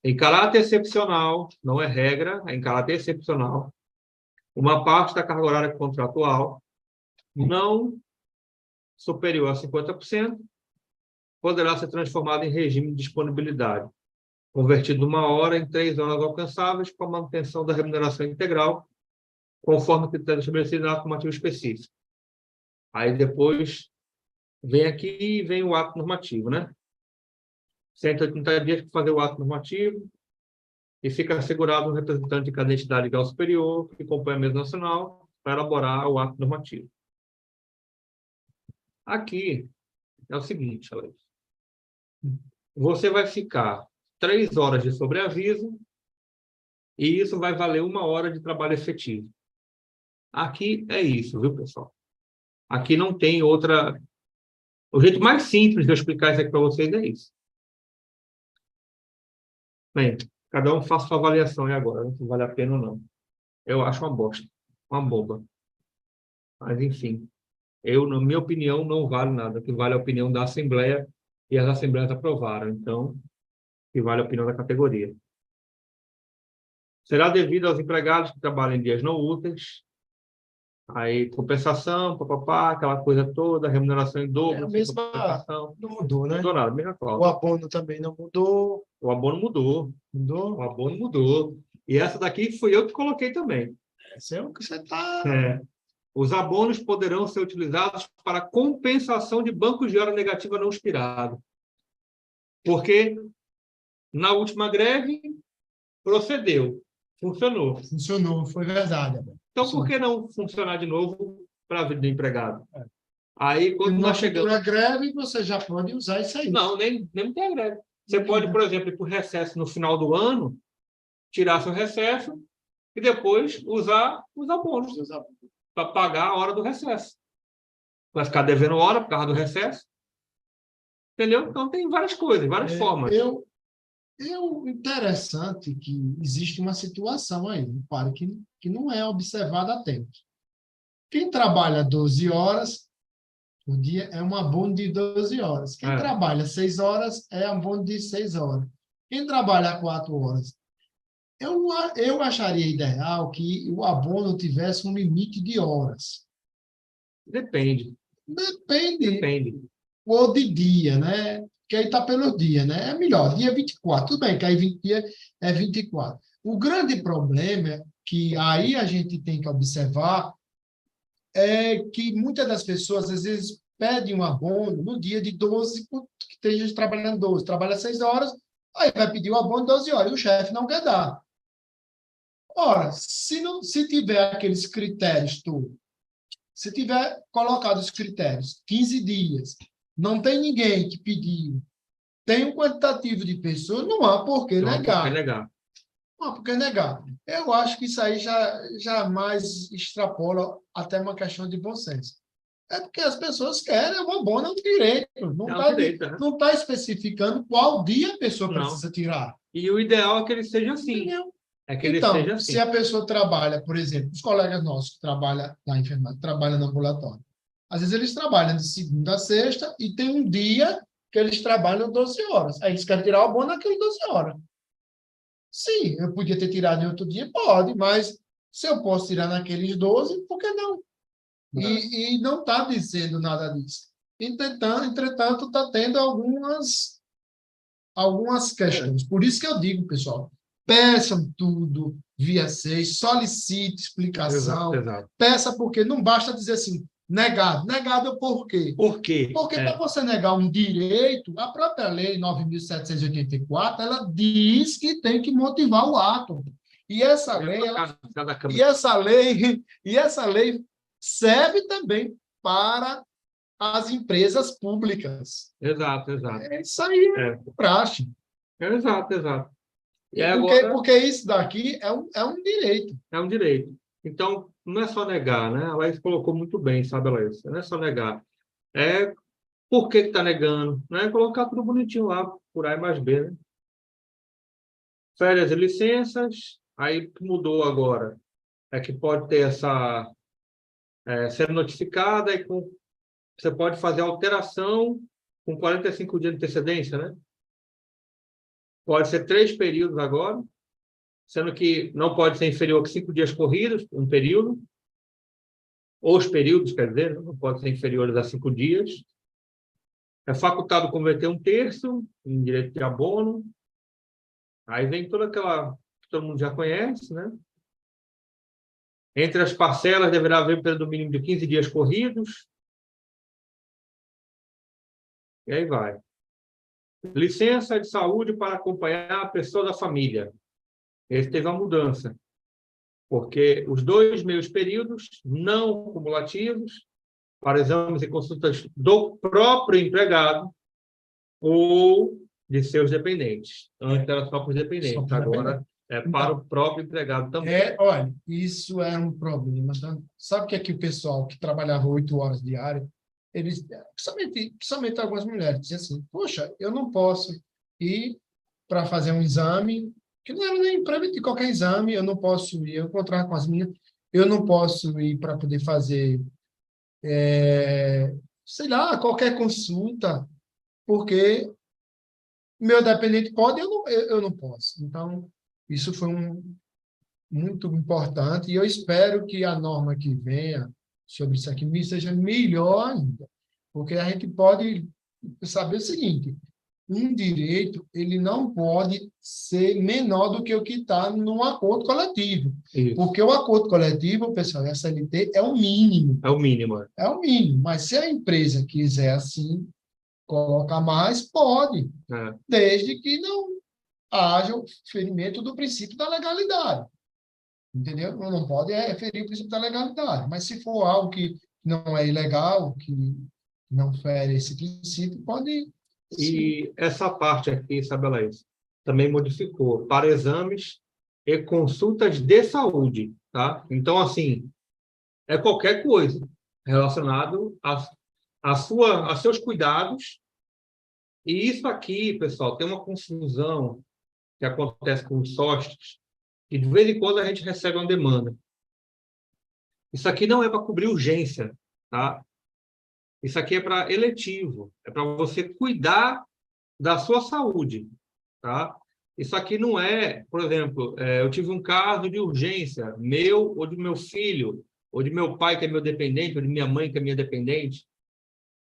Em caráter excepcional, não é regra, é em caráter excepcional, uma parte da carga horária contratual não superior a 50% poderá ser transformada em regime de disponibilidade, convertido 1 hora em 3 horas alcançáveis com a manutenção da remuneração integral, conforme o critério estabelecido no ato normativo específico. Aí depois vem aqui e vem o ato normativo, né? 180 dias para fazer o ato normativo e fica assegurado um representante de cada entidade legal superior que compõe a mesa nacional para elaborar o ato normativo. Aqui é o seguinte, Alex. você vai ficar 3 horas de sobreaviso e isso vai valer 1 hora de trabalho efetivo. Aqui é isso, viu, pessoal? Aqui não tem outra... O jeito mais simples de eu explicar isso aqui para vocês é isso. Bem, cada um faça sua avaliação agora, se vale a pena ou não. Eu acho uma bosta, uma bomba. Mas, enfim, na minha opinião, não vale nada. O que vale a opinião da Assembleia, e as Assembleias aprovaram. Então, o que vale a opinião da categoria. Será devido aos empregados que trabalham em dias não úteis, aí compensação, papapá, aquela coisa toda, remuneração em dobro, A mesma compensação. não mudou, Não né? mudou nada, mesma O coisa. abono também não mudou. O abono mudou. Mudou? O abono mudou. E essa daqui fui eu que coloquei também. Esse é o que você está. É. Os abonos poderão ser utilizados para compensação de bancos de hora negativa não expirado. Porque na última greve procedeu, funcionou. Funcionou, foi verdade. Então, por que não funcionar de novo para a vida do empregado? É. Aí, quando Na nós chegamos... futura greve, você já pode usar isso aí. Não, nem tem a greve. Você pode, por exemplo, ir para o recesso no final do ano, tirar seu recesso e depois usar os abonos para pagar a hora do recesso. Vai ficar devendo hora por causa do recesso. Entendeu? Então, tem várias coisas, várias formas. Interessante que existe uma situação aí, para que não é observada a tempo. Quem trabalha 12 horas por dia é um abono de 12 horas. Quem trabalha 6 horas é um abono de 6 horas. Quem trabalha 4 horas. Eu acharia ideal que o abono tivesse um limite de horas. Depende. Depende. Ou de dia, né? Que aí está pelo dia, né? É melhor, dia 24. Tudo bem, que aí 20 dias é 24. O grande problema é que aí a gente tem que observar é que muitas das pessoas, às vezes, pedem um abono no dia de 12, que tem gente trabalhando 12, trabalha 6 horas, aí vai pedir o abono de 12 horas, e o chefe não quer dar. Ora, se tiver aqueles critérios todos, se tiver colocado os critérios, 15 dias, não tem ninguém que pediu, tem um quantitativo de pessoas, não há por que negar. Não há por que negar. Eu acho que isso aí já mais extrapola até uma questão de bom senso. É porque as pessoas querem, o abono é um direito. Não está especificando qual dia a pessoa precisa tirar. E o ideal é que ele seja assim. Entendeu? É que ele seja assim. Se a pessoa trabalha, por exemplo, os colegas nossos que trabalham na enfermagem, trabalham no ambulatório, às vezes eles trabalham de segunda a sexta e tem um dia que eles trabalham 12 horas. Aí eles querem tirar o abono naqueles 12 horas. Sim, eu podia ter tirado em outro dia? Pode, mas se eu posso tirar naqueles 12, por que não? E não está dizendo nada disso. Entretanto, está tendo algumas questões. Por isso que eu digo, pessoal, peçam tudo via 6, solicite explicação, exato. Peça porque não basta dizer assim, negado. Negado por quê? Por quê? Porque para você negar um direito, a própria lei 9.784, ela diz que tem que motivar o ato. E essa lei serve também para as empresas públicas. Exato. Isso aí é praxe. Exato. Porque isso daqui é um direito. É um direito. Então, não é só negar, né? A Laís colocou muito bem, sabe, Laís? Não é só negar. É por que está negando, né? Colocar tudo bonitinho lá, por A e mais B, né? Férias e licenças, aí mudou agora. É que pode ter essa... ser notificada e você pode fazer alteração com 45 dias de antecedência, né? Pode ser 3 períodos agora, sendo que não pode ser inferior a 5 dias corridos, um período, ou os períodos, quer dizer, não pode ser inferiores a 5 dias. É facultado converter 1/3 em direito de abono. Aí vem toda aquela que todo mundo já conhece, né? Entre as parcelas deverá haver um período mínimo de 15 dias corridos. E aí vai. Licença de saúde para acompanhar a pessoa da família. Esse teve uma mudança, porque os 2 meios períodos não cumulativos para exames e consultas do próprio empregado ou de seus dependentes. Antes era só para os Só dependentes, para agora é para o próprio empregado também. olha, isso é um problema. Tá? Sabe o que é que o pessoal que trabalhava 8 horas diárias, eles, principalmente algumas mulheres, diziam assim, poxa, eu não posso ir para fazer um exame, que não era nem para de qualquer exame, eu não posso ir, eu encontrar com as minhas, eu não posso ir para poder fazer, sei lá, qualquer consulta, porque meu dependente pode, eu não posso. Então, isso foi muito importante e eu espero que a norma que venha sobre isso aqui seja melhor ainda, porque a gente pode saber o seguinte, um direito ele não pode ser menor do que o que está no acordo coletivo, Isso. porque o acordo coletivo, pessoal, a CLT é o mínimo, É o mínimo. mas se a empresa quiser assim colocar mais, pode, desde que não haja o ferimento do princípio da legalidade. Entendeu? Não pode ferir o princípio da legalidade. Mas se for algo que não é ilegal, que não fere esse princípio, pode sim. E essa parte aqui, Isabela, também modificou para exames e consultas de saúde, tá? Então, assim, é qualquer coisa relacionado a seus cuidados. E isso aqui, pessoal, tem uma confusão que acontece com os sócios, que de vez em quando a gente recebe uma demanda. Isso aqui não é para cobrir urgência, tá? Isso aqui é para eletivo, é para você cuidar da sua saúde, tá? Isso aqui não é, por exemplo, eu tive um caso de urgência, meu ou de meu filho, ou de meu pai, que é meu dependente, ou de minha mãe, que é minha dependente.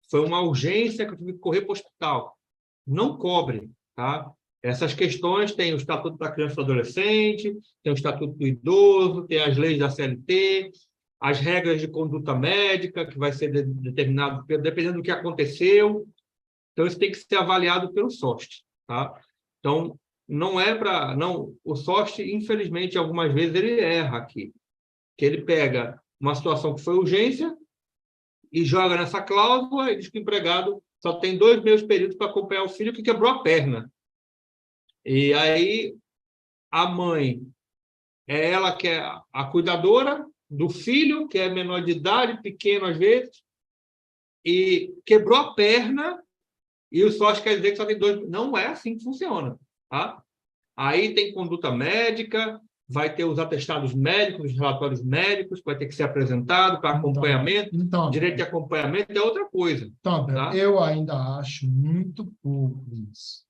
Foi uma urgência que eu tive que correr para o hospital. Não cobre, tá? Essas questões tem o Estatuto da Criança e do Adolescente, tem o Estatuto do Idoso, tem as leis da CLT, as regras de conduta médica, que vai ser determinado dependendo do que aconteceu. Então, isso tem que ser avaliado pelo SOST, tá? Então, não é para... Não, o SOST, infelizmente, algumas vezes ele erra aqui, que ele pega uma situação que foi urgência e joga nessa cláusula e diz que o empregado só tem 2 meses períodos para acompanhar o filho que quebrou a perna. E aí, a mãe é ela que é a cuidadora do filho, que é menor de idade, pequeno às vezes, e quebrou a perna, e o sócio quer dizer que só tem 2. Não é assim que funciona, tá? Aí tem conduta médica, vai ter os atestados médicos, os relatórios médicos, vai ter que ser apresentado para acompanhamento. Então, Direito de acompanhamento é outra coisa. Então, Tá? eu ainda acho muito pouco isso.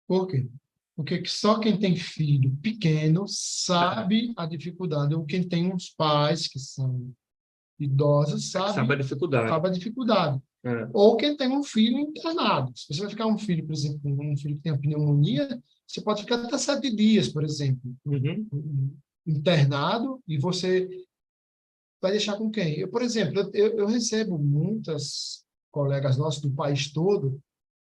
Por quê? Porque só quem tem filho pequeno sabe a dificuldade, ou quem tem uns pais que são idosos Sabe a dificuldade. sabe a dificuldade. Ou quem tem um filho internado. Se você vai ficar um filho, por exemplo, um filho que tem pneumonia, você pode ficar até 7 dias, por exemplo, internado, e você vai deixar com quem? Eu, por exemplo, eu recebo muitas colegas nossos do país todo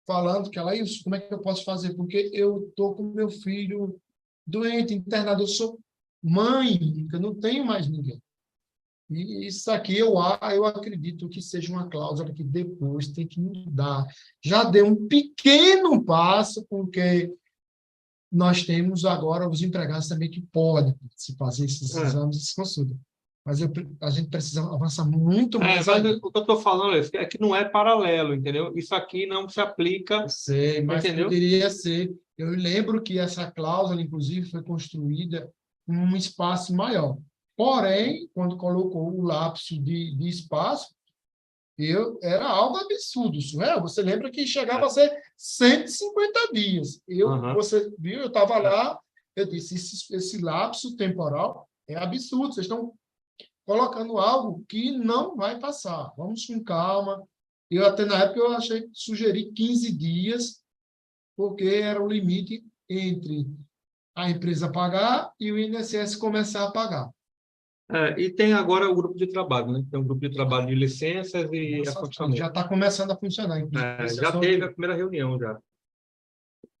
falando que ela, isso, como é que eu posso fazer? Porque eu estou com meu filho doente, internado, eu sou mãe, eu não tenho mais ninguém. E isso aqui eu acredito que seja uma cláusula que depois tem que mudar. Já deu um pequeno passo, porque nós temos agora os empregados também que podem se fazer esses exames, essas consultas. Mas a gente precisa avançar muito mais. Mas o que eu estou falando é que não é paralelo, entendeu? Isso aqui não se aplica. Eu sei, mas entendeu? poderia ser. Eu lembro que essa cláusula, inclusive, foi construída em um espaço maior. Porém, quando colocou o lapso de espaço, era algo absurdo, surreal. Você lembra que chegava a ser 150 dias. Você viu, eu estava lá, eu disse, esse lapso temporal é absurdo. Vocês estão colocando algo que não vai passar. Vamos com calma. Eu até na época sugeri 15 dias, porque era o limite entre a empresa pagar e o INSS começar a pagar. E tem agora o grupo de trabalho, né? Tem um grupo de trabalho de licenças e afastamento. Já está começando a funcionar. Já teve a primeira reunião, já.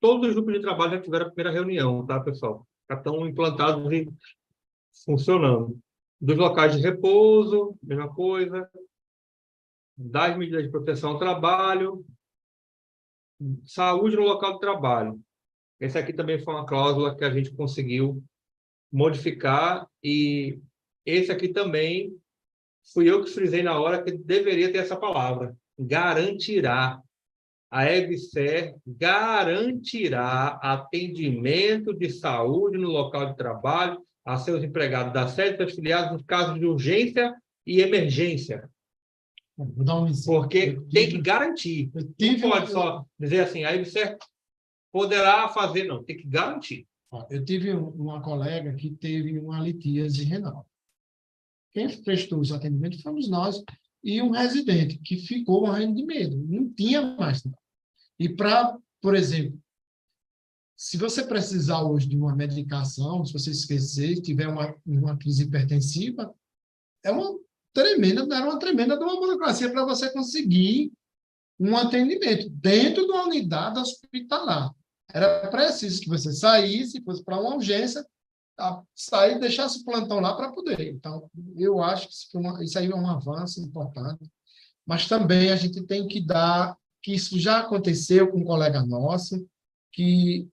Todos os grupos de trabalho já tiveram a primeira reunião, tá, pessoal? Já estão implantados e funcionando. Dos locais de repouso, mesma coisa. Das medidas de proteção ao trabalho. Saúde no local de trabalho. Essa aqui também foi uma cláusula que a gente conseguiu modificar e esse aqui também fui eu que frisei na hora que deveria ter essa palavra. Garantirá. A EBSER garantirá atendimento de saúde no local de trabalho a seus empregados da sede e afiliados nos casos de urgência e emergência. Vou dar um exemplo. Porque tem que garantir. Não pode só dizer assim, a EBSER poderá fazer, não. Tem que garantir. Eu tive uma colega que teve uma litíase renal. Quem prestou os atendimentos fomos nós e um residente que ficou morrendo de medo. Não tinha mais. E por exemplo, se você precisar hoje de uma medicação, se você esquecer, tiver uma crise hipertensiva, era uma tremenda de uma burocracia para você conseguir um atendimento dentro de uma unidade hospitalar. Era preciso que você saísse, fosse para uma urgência, sair e deixasse o plantão lá para poder. Então, eu acho que isso aí é um avanço importante. Mas também a gente tem que dar que isso já aconteceu com um colega nosso, que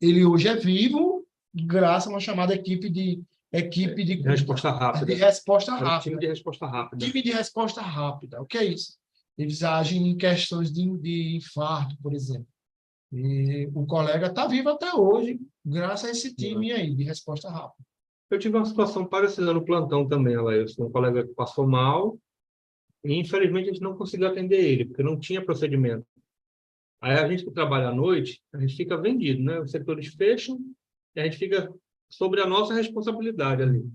ele hoje é vivo, graças a uma chamada equipe de resposta rápida. De resposta rápida. Time de resposta rápida. Time de resposta rápida. O que é isso? Eles agem em questões de infarto, por exemplo. E o colega está vivo até hoje, graças a esse time aí de resposta rápida. Eu tive uma situação parecida no plantão também, Alailson. Um colega que passou mal e, infelizmente, a gente não conseguiu atender ele, porque não tinha procedimento. Aí a gente que trabalha à noite, a gente fica vendido, né? Os setores fecham e a gente fica sobre a nossa responsabilidade ali. O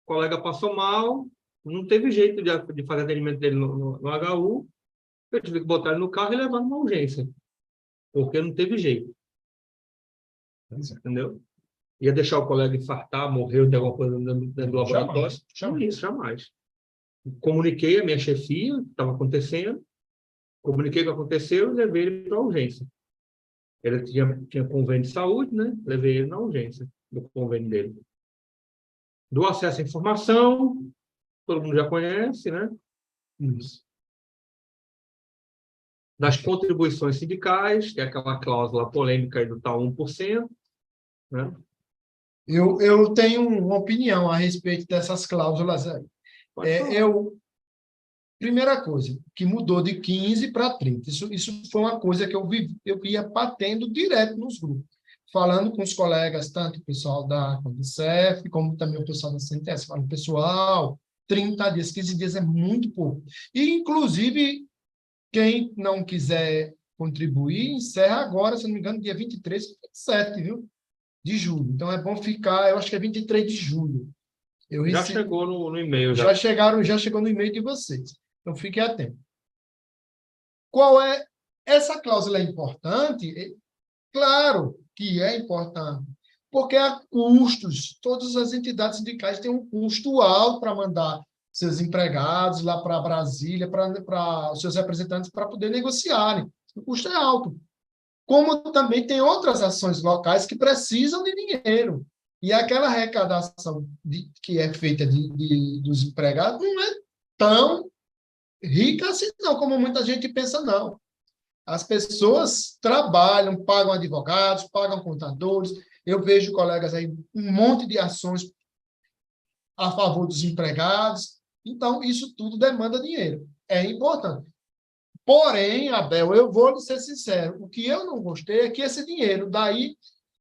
colega passou mal, não teve jeito de fazer atendimento dele no HU, eu tive que botar ele no carro e levar numa urgência, porque não teve jeito. Entendeu? Ia deixar o colega infartar, morrer, ter alguma coisa dentro do laboratório? Jamais. Comuniquei a minha chefia o que estava acontecendo, comuniquei o que aconteceu e levei ele para a urgência. Ele tinha convênio de saúde, né? Levei ele na urgência do convênio dele. Do acesso à informação, todo mundo já conhece, né? Isso. Das contribuições sindicais, que é aquela cláusula polêmica aí do tal 1%, né? Eu tenho uma opinião a respeito dessas cláusulas aí. Primeira coisa, que mudou de 15 para 30. Isso foi uma coisa que eu ia batendo direto nos grupos, falando com os colegas, tanto o pessoal da Condicef, como também o pessoal da CNTS, falando, pessoal, 30 dias, 15 dias é muito pouco. E, inclusive, quem não quiser contribuir, encerra agora, se não me engano, dia 23 e 27, viu? De julho. Então, é bom ficar, eu acho que é 23 de julho. Já chegou no e-mail. Já chegou no e-mail de vocês. Então, fique atento. Essa cláusula é importante? Claro que é importante, porque há custos. Todas as entidades sindicais têm um custo alto para mandar seus empregados lá para Brasília, para os seus representantes, para poder negociarem. O custo é alto. Como também tem outras ações locais que precisam de dinheiro. E aquela arrecadação que é feita dos empregados não é tão rica assim, não, como muita gente pensa, não. As pessoas trabalham, pagam advogados, pagam contadores. Eu vejo colegas aí, um monte de ações a favor dos empregados. Então, isso tudo demanda dinheiro. É importante. Porém, Abel, eu vou lhe ser sincero, o que eu não gostei é que esse dinheiro daí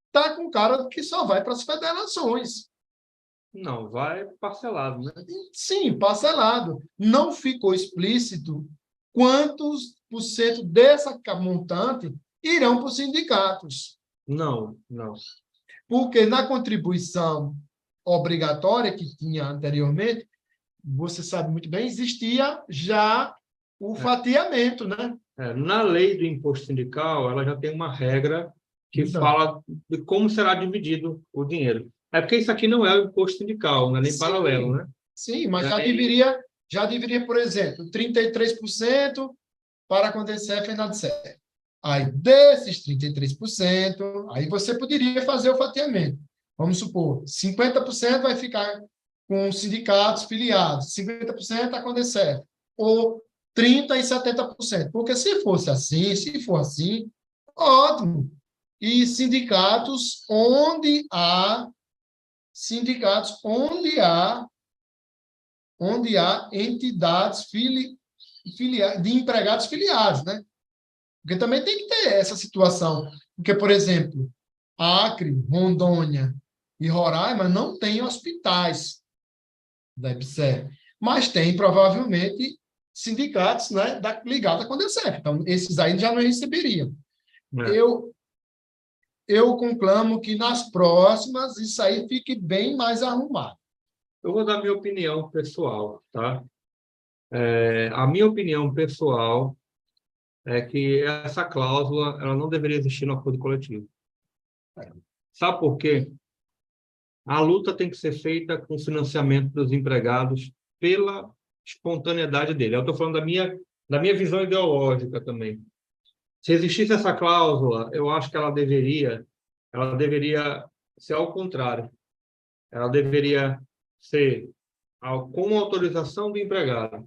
está com cara que só vai para as federações. Não, vai parcelado, né? Sim, parcelado. Não ficou explícito quantos por cento dessa montante irão para os sindicatos. Não. Porque na contribuição obrigatória que tinha anteriormente, você sabe muito bem, existia já o fatiamento, né? Na lei do imposto sindical, ela já tem uma regra que fala de como será dividido o dinheiro. É porque isso aqui não é o imposto sindical, não é nem paralelo, né? Sim, mas já deveria, por exemplo, 33% para a Condicef e a NADCEF. Aí, desses 33%, aí você poderia fazer o fatiamento. Vamos supor, 50% vai ficar com sindicatos filiados, 50% a Condicef, ou 30% e 70%. Porque se for assim, Ótimo. E sindicatos onde há entidades de empregados filiados, né? Porque também tem que ter essa situação. Porque, por exemplo, Acre, Rondônia e Roraima não têm hospitais da EBSER, mas tem, provavelmente, sindicatos, né, ligados à Condecef. Então, esses aí já não receberiam. É. Eu conclamo que nas próximas isso aí fique bem mais arrumado. Eu vou dar minha opinião pessoal, tá? A minha opinião pessoal é que essa cláusula ela não deveria existir no acordo coletivo. Sabe por quê? A luta tem que ser feita com o financiamento dos empregados pela espontaneidade dele. Eu estou falando da minha visão ideológica também. Se existisse essa cláusula, eu acho que ela deveria ser ao contrário. Ela deveria ser com autorização do empregado.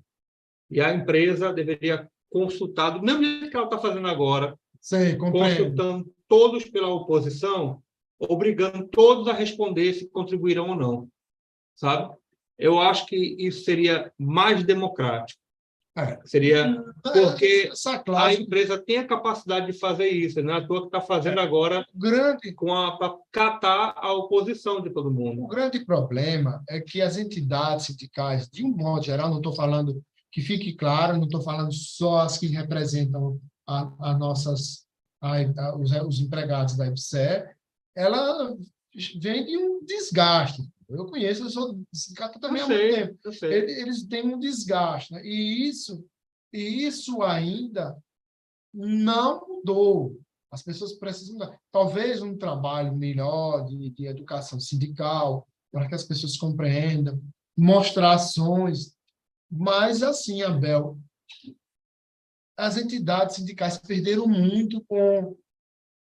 E a empresa deveria consultar, do mesmo jeito que ela está fazendo agora, Sim, compreendo. consultando todos pela oposição, obrigando todos a responder se contribuirão ou não, sabe? Eu acho que isso seria mais democrático. Seria porque a empresa tem a capacidade de fazer isso, não é à toa que está fazendo agora para catar a oposição de todo mundo. O grande problema é que as entidades sindicais, de um modo geral, não estou falando, que fique claro, não estou falando só as que representam os empregados da EBSER, ela vem de um desgaste. Eu conheço, eu sou sindicato também há muito tempo. Eles têm um desgaste, né? E isso ainda não mudou. As pessoas precisam, talvez, um trabalho melhor de educação sindical, para que as pessoas compreendam, mostrar ações. Mas, assim, Abel, as entidades sindicais perderam muito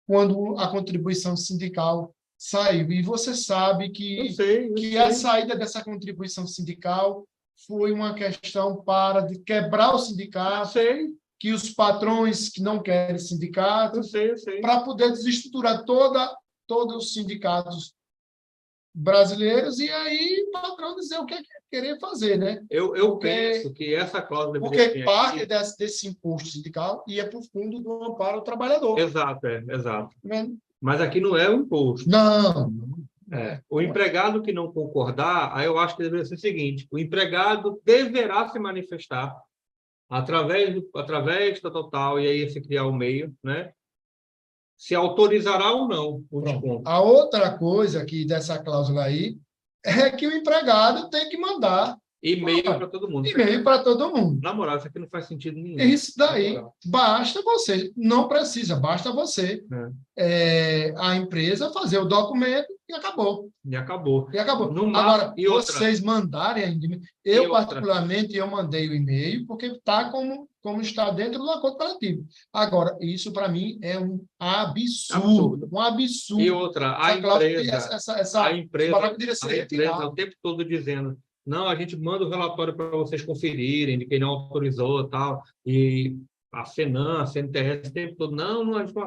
quando a contribuição sindical saiu. E você sabe que a saída dessa contribuição sindical foi uma questão de quebrar o sindicato, que os patrões que não querem sindicato, para poder desestruturar todos os sindicatos brasileiros e aí o patrão dizer o que querer fazer, né? Eu penso que essa cláusula... Porque parte desse imposto sindical ia para o fundo do amparo ao trabalhador. Exato. Mas aqui não é o imposto. Não. O empregado que não concordar, aí eu acho que deveria ser o seguinte: o empregado deverá se manifestar através da total, e aí se criar o meio, né? Se autorizará ou não o desconto. A outra coisa aqui dessa cláusula aí é que o empregado tem que mandar e-mail para todo mundo. E-mail para todo mundo. Na moral, isso aqui não faz sentido nenhum. Isso daí, basta você, não precisa, basta você, a empresa fazer o documento e acabou. E acabou. Agora, vocês mandarem ainda. Eu, particularmente, eu mandei o e-mail porque está como está dentro do acordo coletivo. Agora, isso para mim é um absurdo. Um absurdo. E outra, a empresa o tempo todo dizendo: não, a gente manda o relatório para vocês conferirem de quem não autorizou, tal, e a FENAM, a CNTS, o tempo todo: não, a gente não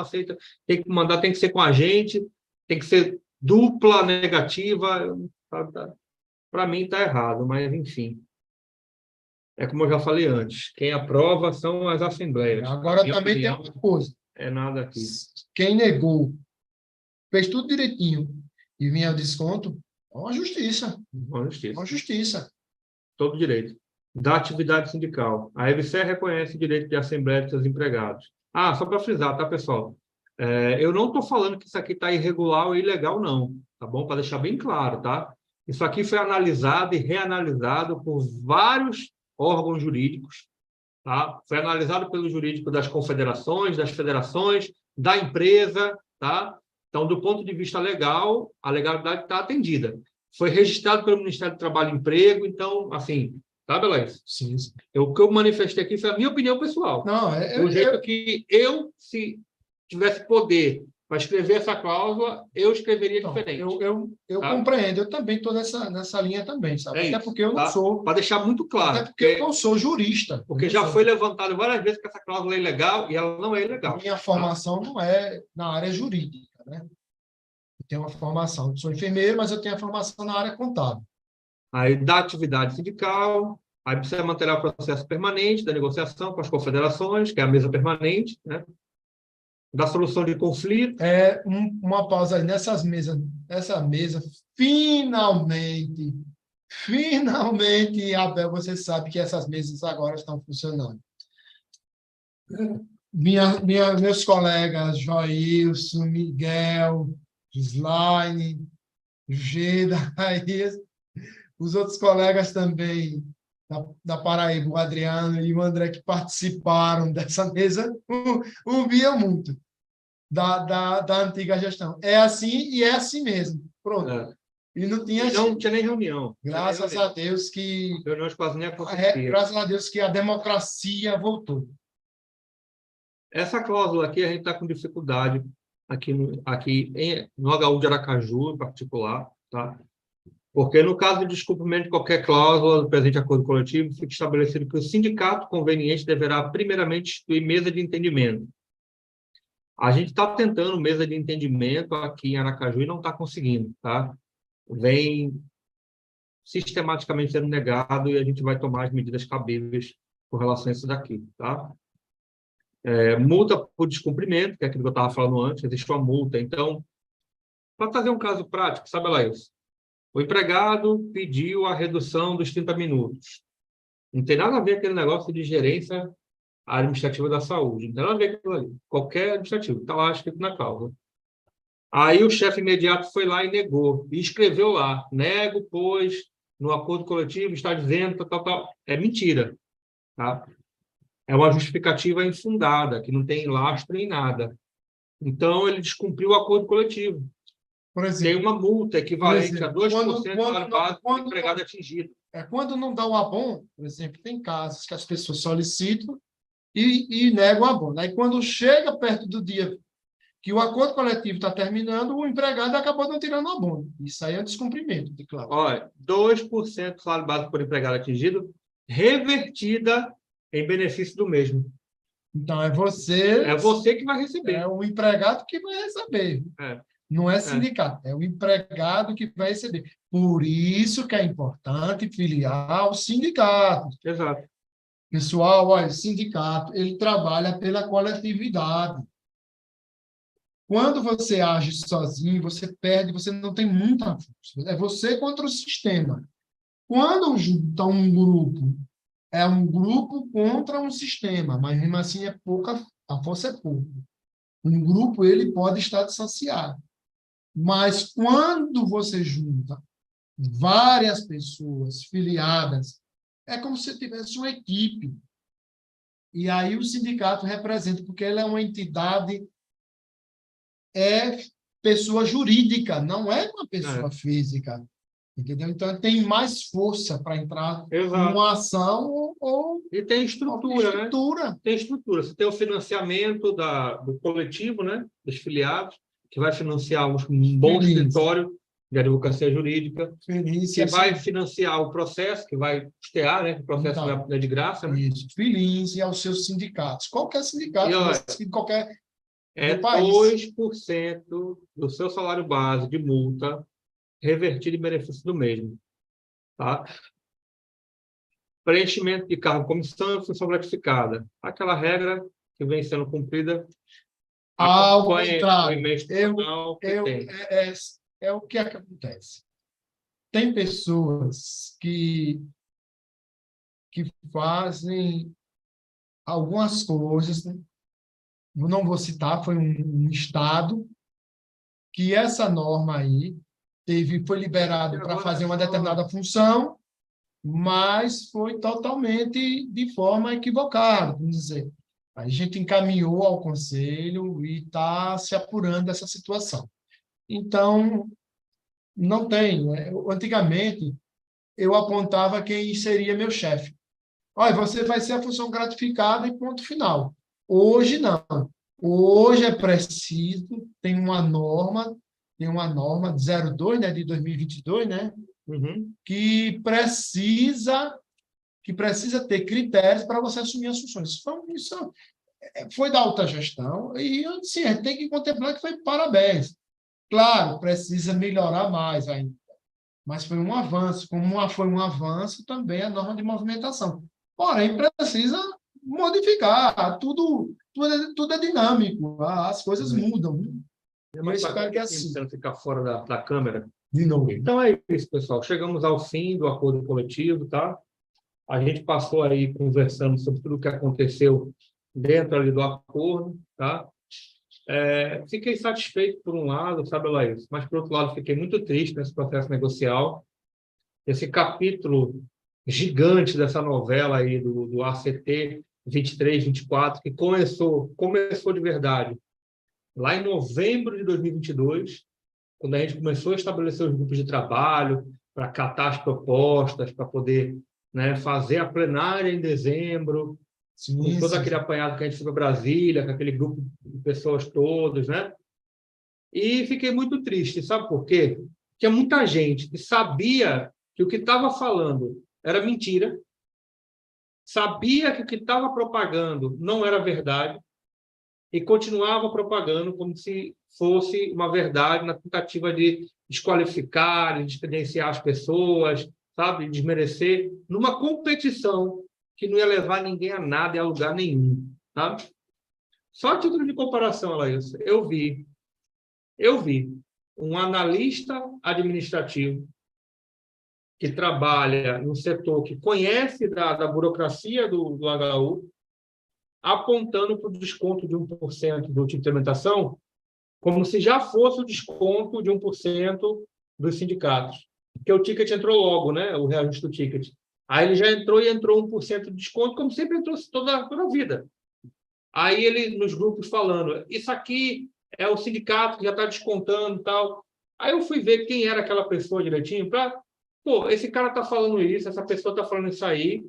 aceita, tem que mandar, tem que ser com a gente, tem que ser dupla negativa. Para mim está errado, mas enfim. É como eu já falei antes, quem aprova são as assembleias. Agora também tem outra coisa. É nada aqui. Quem negou, fez tudo direitinho e vinha o desconto, é uma justiça. Uma justiça. Todo direito. Da atividade sindical. A EBSER reconhece o direito de assembleia de seus empregados. Só para frisar, tá, pessoal? Eu não estou falando que isso aqui está irregular ou ilegal, não. Tá bom? Para deixar bem claro, tá? Isso aqui foi analisado e reanalisado por vários órgãos jurídicos, tá? Foi analisado pelo jurídico das confederações, das federações, da empresa, tá? Então, do ponto de vista legal, a legalidade está atendida. Foi registrado pelo Ministério do Trabalho e Emprego, então, assim, tá, Belém? Sim. O que eu manifestei aqui foi a minha opinião pessoal. Não, do jeito que eu, se tivesse poder para escrever essa cláusula, eu escreveria Então, diferente. eu Tá? compreendo, eu também estou nessa linha também, sabe? É Até isso, porque eu não tá? sou, Para deixar muito claro. até porque eu não sou jurista. eu Porque não já sou. foi levantado várias vezes que essa cláusula é ilegal e ela não é A ilegal. minha formação não é na área jurídica, né? Eu tenho uma formação, eu sou enfermeiro, mas eu tenho a formação na área contábil. Aí da atividade sindical, aí precisa manter o processo permanente da negociação com as confederações, que é a mesa permanente, né? Da solução de conflito. Uma pausa aí essa mesa, finalmente, Abel, você sabe que essas mesas agora estão funcionando. Meus colegas Joilson, Miguel, Slaine, Geda, Raiz, os outros colegas também da Paraíba, o Adriano e o André, que participaram dessa mesa, ouviam muito da antiga gestão. É assim e é assim mesmo. Pronto. E não tinha nem reunião. Graças a Deus que reuniões quase nem aconteciam. graças a Deus que a democracia voltou. Essa cláusula aqui a gente está com dificuldade aqui no HU de Aracaju, em particular, tá? Porque no caso de descumprimento de qualquer cláusula do presente acordo coletivo, fica estabelecido que o sindicato conveniente deverá primeiramente instituir mesa de entendimento. A gente está tentando mesa de entendimento aqui em Aracaju e não está conseguindo, tá? Vem sistematicamente sendo negado e a gente vai tomar as medidas cabíveis com relação a isso daqui, tá? Multa por descumprimento, que é aquilo que eu estava falando antes, existe uma multa. Então, para fazer um caso prático, sabe lá isso? O empregado pediu a redução dos 30 minutos. Não tem nada a ver com aquele negócio de gerência administrativa da saúde. Não tem nada a ver com aquilo ali. Qualquer administrativo. Está lá escrito na cláusula. Aí o chefe imediato foi lá e negou. E escreveu lá, nego, pois, no acordo coletivo está dizendo, tal. É mentira. Tá? É uma justificativa infundada, que não tem lastro em nada. Então, ele descumpriu o acordo coletivo. Por exemplo, tem uma multa equivalente a 2% do salário básico do empregado atingido. Quando não dá o abono, por exemplo, tem casos que as pessoas solicitam e negam o abono. Aí, quando chega perto do dia que o acordo coletivo está terminando, o empregado acabou não tirando o abono. Isso aí é um descumprimento, de claro. Olha, 2% do salário básico por empregado atingido, revertida em benefício do mesmo. Então, é você que vai receber. É o empregado que vai receber. Não é sindicato, é o empregado que vai receber. Por isso que é importante filiar o sindicato. Exato. Pessoal, olha, o sindicato, ele trabalha pela coletividade. Quando você age sozinho, você perde, você não tem muita força. É você contra o sistema. Quando junta um grupo, é um grupo contra um sistema, mas mesmo assim a força é pouca. Um grupo, ele pode estar dissociado. Mas quando você junta várias pessoas filiadas, é como se tivesse uma equipe. E aí o sindicato representa, porque ele é uma entidade, pessoa jurídica, não é uma pessoa física. Entendeu? Então, tem mais força para entrar numa ação E tem estrutura, né? Tem estrutura. Você tem o financiamento do coletivo, né? Dos filiados, que vai financiar um bom escritório de advocacia jurídica, que vai financiar o processo, que vai custear, né? O processo não é de graça. Né? Isso. Filins e aos seus sindicatos. Qualquer sindicato, qualquer do país. 2% do seu salário base de multa revertido em benefício do mesmo. Tá? Preenchimento de cargo, comissão e função gratificada. Aquela regra que vem sendo cumprida. Ao contrário, é o que acontece. Tem pessoas que fazem algumas coisas, né? Eu não vou citar, foi um estado que essa norma aí foi liberado para fazer uma determinada função, mas foi totalmente de forma equivocada, vamos dizer. A gente encaminhou ao conselho e está se apurando essa situação. Então, não tem. Antigamente, eu apontava quem seria meu chefe. Olha, você vai ser a função gratificada e ponto final. Hoje, não. Hoje é preciso, tem uma norma de 02, né, de 2022, né, Uhum. que precisa ter critérios para você assumir as funções. Isso foi da alta gestão e, sim, a gente tem que contemplar que foi parabéns. Claro, precisa melhorar mais ainda, mas foi um avanço. Foi um avanço também a norma de movimentação. Porém, precisa modificar. Tudo é dinâmico. As coisas mudam. Né? É Eu mais espero que é fácil assim. você não ficar fora da câmera. De novo. Então é isso, pessoal. Chegamos ao fim do acordo coletivo, tá? A gente passou aí conversando sobre tudo o que aconteceu dentro ali do acordo, tá? Fiquei satisfeito por um lado, sabe, Laís? Mas, por outro lado, fiquei muito triste nesse processo negocial. Esse capítulo gigante dessa novela aí do ACT 23, 24, que começou de verdade lá em novembro de 2022, quando a gente começou a estabelecer os grupos de trabalho para catar as propostas, para poder, né, fazer a plenária em dezembro, com todo aquele apanhado que a gente foi para Brasília, com aquele grupo de pessoas todas, né? E fiquei muito triste, sabe por quê? Tinha muita gente que sabia que o que estava falando era mentira, sabia que o que estava propagando não era verdade e continuava propagando como se fosse uma verdade na tentativa de desqualificar, de descredenciar as pessoas, sabe, de desmerecer, numa competição que não ia levar ninguém a nada e a lugar nenhum, sabe? Só a título de comparação, Laís, eu vi um analista administrativo que trabalha no setor que conhece da burocracia do HU, apontando para o desconto de 1% do tipo de implementação, como se já fosse o desconto de 1% dos sindicatos. Porque o ticket entrou logo, né? O reajuste do ticket. Aí ele já entrou 1% de desconto, como sempre entrou toda a vida. Aí ele, nos grupos, falando, isso aqui é o sindicato que já está descontando e tal. Aí eu fui ver quem era aquela pessoa direitinho para... Pô, esse cara está falando isso, essa pessoa está falando isso aí.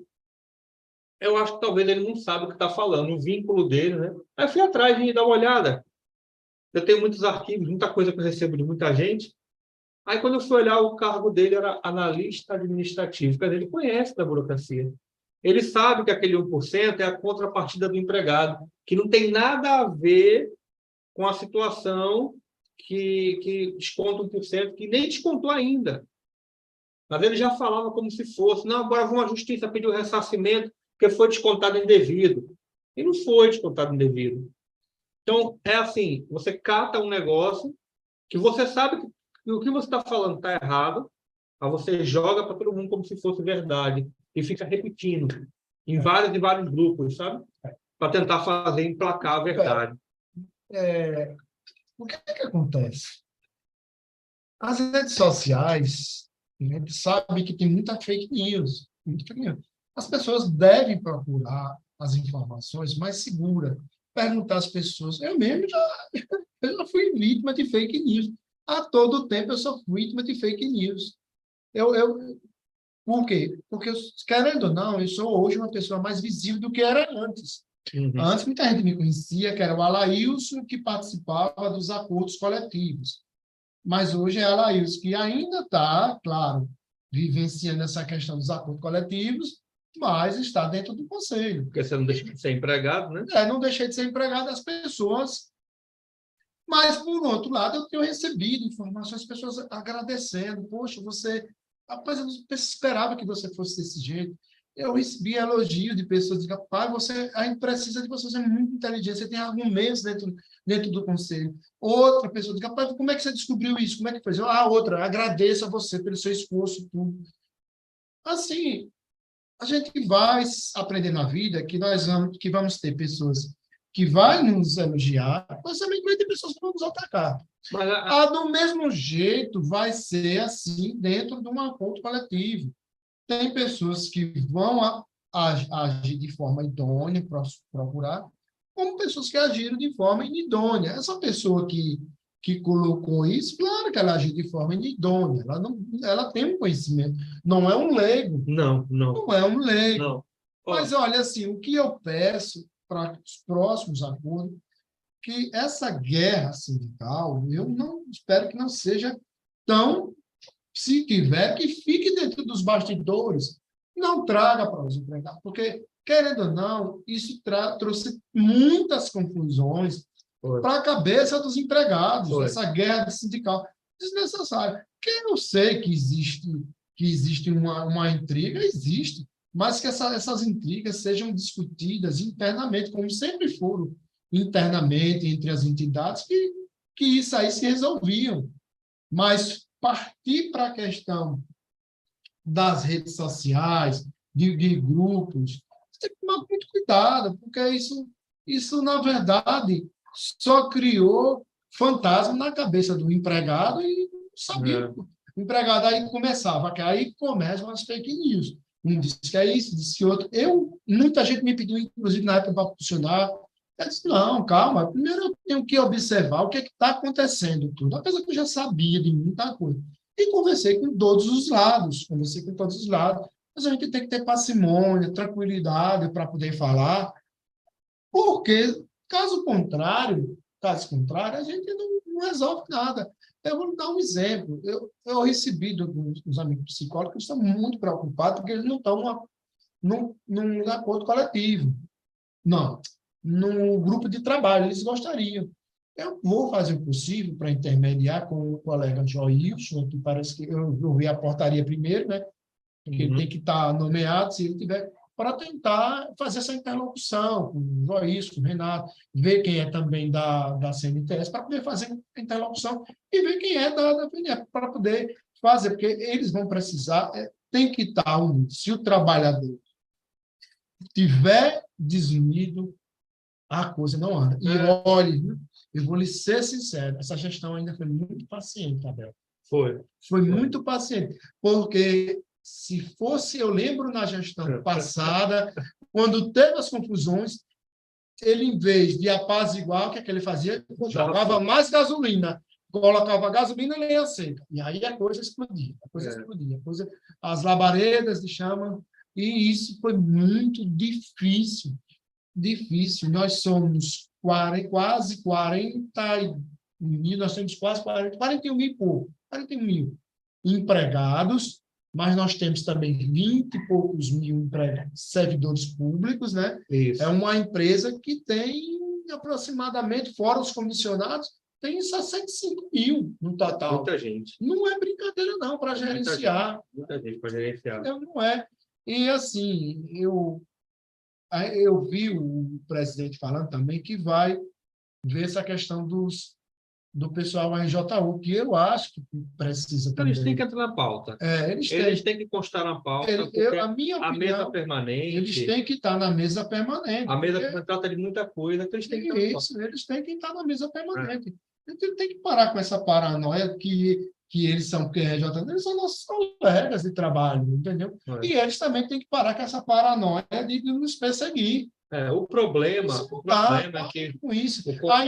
Eu acho que talvez ele não sabe o que está falando, o vínculo dele, né? Aí eu fui atrás de dar uma olhada. Eu tenho muitos arquivos, muita coisa que eu recebo de muita gente. Aí, quando eu fui olhar, o cargo dele era analista administrativo, quer dizer, ele conhece da burocracia. Ele sabe que aquele 1% é a contrapartida do empregado, que não tem nada a ver com a situação que desconta 1%, que nem descontou ainda. Mas ele já falava como se fosse, não, agora vamos à justiça pedir o ressarcimento, porque foi descontado indevido. E não foi descontado indevido. Então, é assim, você cata um negócio que você sabe que o que você está falando está errado, aí você joga para todo mundo como se fosse verdade e fica repetindo em vários e vários grupos, sabe? Para tentar fazer emplacar a verdade. O que é que acontece? As redes sociais, a gente sabe que tem muita fake news. Muita fake news. As pessoas devem procurar as informações mais seguras, perguntar às pessoas. Eu mesmo eu já fui vítima de fake news. A todo tempo eu sou vítima de fake news. Por quê? Porque, querendo ou não, eu sou hoje uma pessoa mais visível do que era antes. Uhum. Antes, muita gente me conhecia, que era o Alailson, que participava dos acordos coletivos. Mas hoje é Alailson, que ainda está, claro, vivenciando essa questão dos acordos coletivos, mas está dentro do conselho. Porque você não deixa de ser empregado, né? Não deixei de ser empregado das pessoas. Mas, por outro lado, eu tenho recebido informações, pessoas agradecendo. Poxa, você... Rapaz, eu não esperava que você fosse desse jeito. Eu recebi elogio de pessoas que dizem, pai, a gente precisa de você, você é muito inteligente, você tem argumentos dentro do conselho. Outra pessoa diz, pai, como é que você descobriu isso? Como é que fez? Outra, agradeço a você pelo seu esforço, tudo. Assim, a gente vai aprender na vida que vamos ter pessoas que vão nos elogiar, mas também vai ter pessoas que vão nos atacar. Mas do mesmo jeito, vai ser assim dentro de um acordo coletivo. Tem pessoas que vão agir de forma idônea para procurar, como pessoas que agiram de forma inidônea. Essa pessoa que colocou isso, claro que ela agiu de forma inidônea, ela tem um conhecimento, não é um leigo. Não é um leigo. Não. Mas, olha, assim, o que eu peço para os próximos acordos, que essa guerra sindical, eu não espero que não seja tão, se tiver, que fique dentro dos bastidores, não traga para os empregados, porque, querendo ou não, isso trouxe muitas confusões para a cabeça dos empregados, essa guerra sindical desnecessária. Que eu sei que existe uma intriga, existe, mas que essas intrigas sejam discutidas internamente, como sempre foram internamente entre as entidades, que isso aí se resolviam. Mas partir para a questão das redes sociais, de grupos, tem que tomar muito cuidado, porque isso, na verdade, só criou fantasma na cabeça do empregado e não sabia. O empregado aí começava, aí começam as fake news. Um disse que é isso, disse que outro. Muita gente me pediu, inclusive, na época, para funcionar. Eu disse, não, calma, primeiro eu tenho que observar o que está acontecendo tudo, apesar que eu já sabia de muita coisa. E conversei com todos os lados, mas a gente tem que ter parcimônia, tranquilidade para poder falar, porque, caso contrário, a gente não resolve nada. Eu vou dar um exemplo. Eu recebi dos amigos psicólogos que estão muito preocupados porque eles não estão num acordo coletivo. Não, num grupo de trabalho, eles gostariam. Eu vou fazer o possível para intermediar com o colega Joilson, que parece que eu vi a portaria primeiro, né? Que ele tem que estar nomeado, se ele tiver, para tentar fazer essa interlocução com o Joilson, com o Renato, ver quem é também da CNTS, para poder fazer a interlocução e ver quem é da PNF, para poder fazer, porque eles vão precisar, tem que estar unido. Se o trabalhador tiver desunido, a coisa não anda. E olhe, eu vou lhe ser sincero, essa gestão ainda foi muito paciente, Abel. Foi muito paciente, porque se fosse, eu lembro na gestão passada, quando teve as confusões, ele, em vez de apaziguar, o que é que ele fazia? Jogava mais gasolina, colocava gasolina e lenha seca. E aí a coisa explodia, as labaredas de chama, e isso foi muito difícil. Nós somos quase 40 mil, nós temos quase 41 mil e pouco, 41 mil empregados, mas nós temos também 20 e poucos mil servidores públicos, né? Isso. É uma empresa que tem aproximadamente, fora os comissionados, tem 65 mil no total. Muita gente. Não é brincadeira, não, para gerenciar. Muita gente para gerenciar. Não é. E, assim, eu vi o presidente falando também que vai ver essa questão do pessoal RJU, que eu acho que precisa então, também. Eles têm que entrar na pauta. Eles têm que constar na pauta, a minha opinião, mesa permanente... Eles têm que estar na mesa permanente. A mesa permanente trata de muita coisa, que eles têm que estar na pauta. Eles têm que estar na mesa permanente. Então, tem que parar com essa paranoia que eles são, porque RJU, eles são nossos colegas de trabalho, entendeu? E eles também têm que parar com essa paranoia de nos perseguir. O problema é que... Com isso, a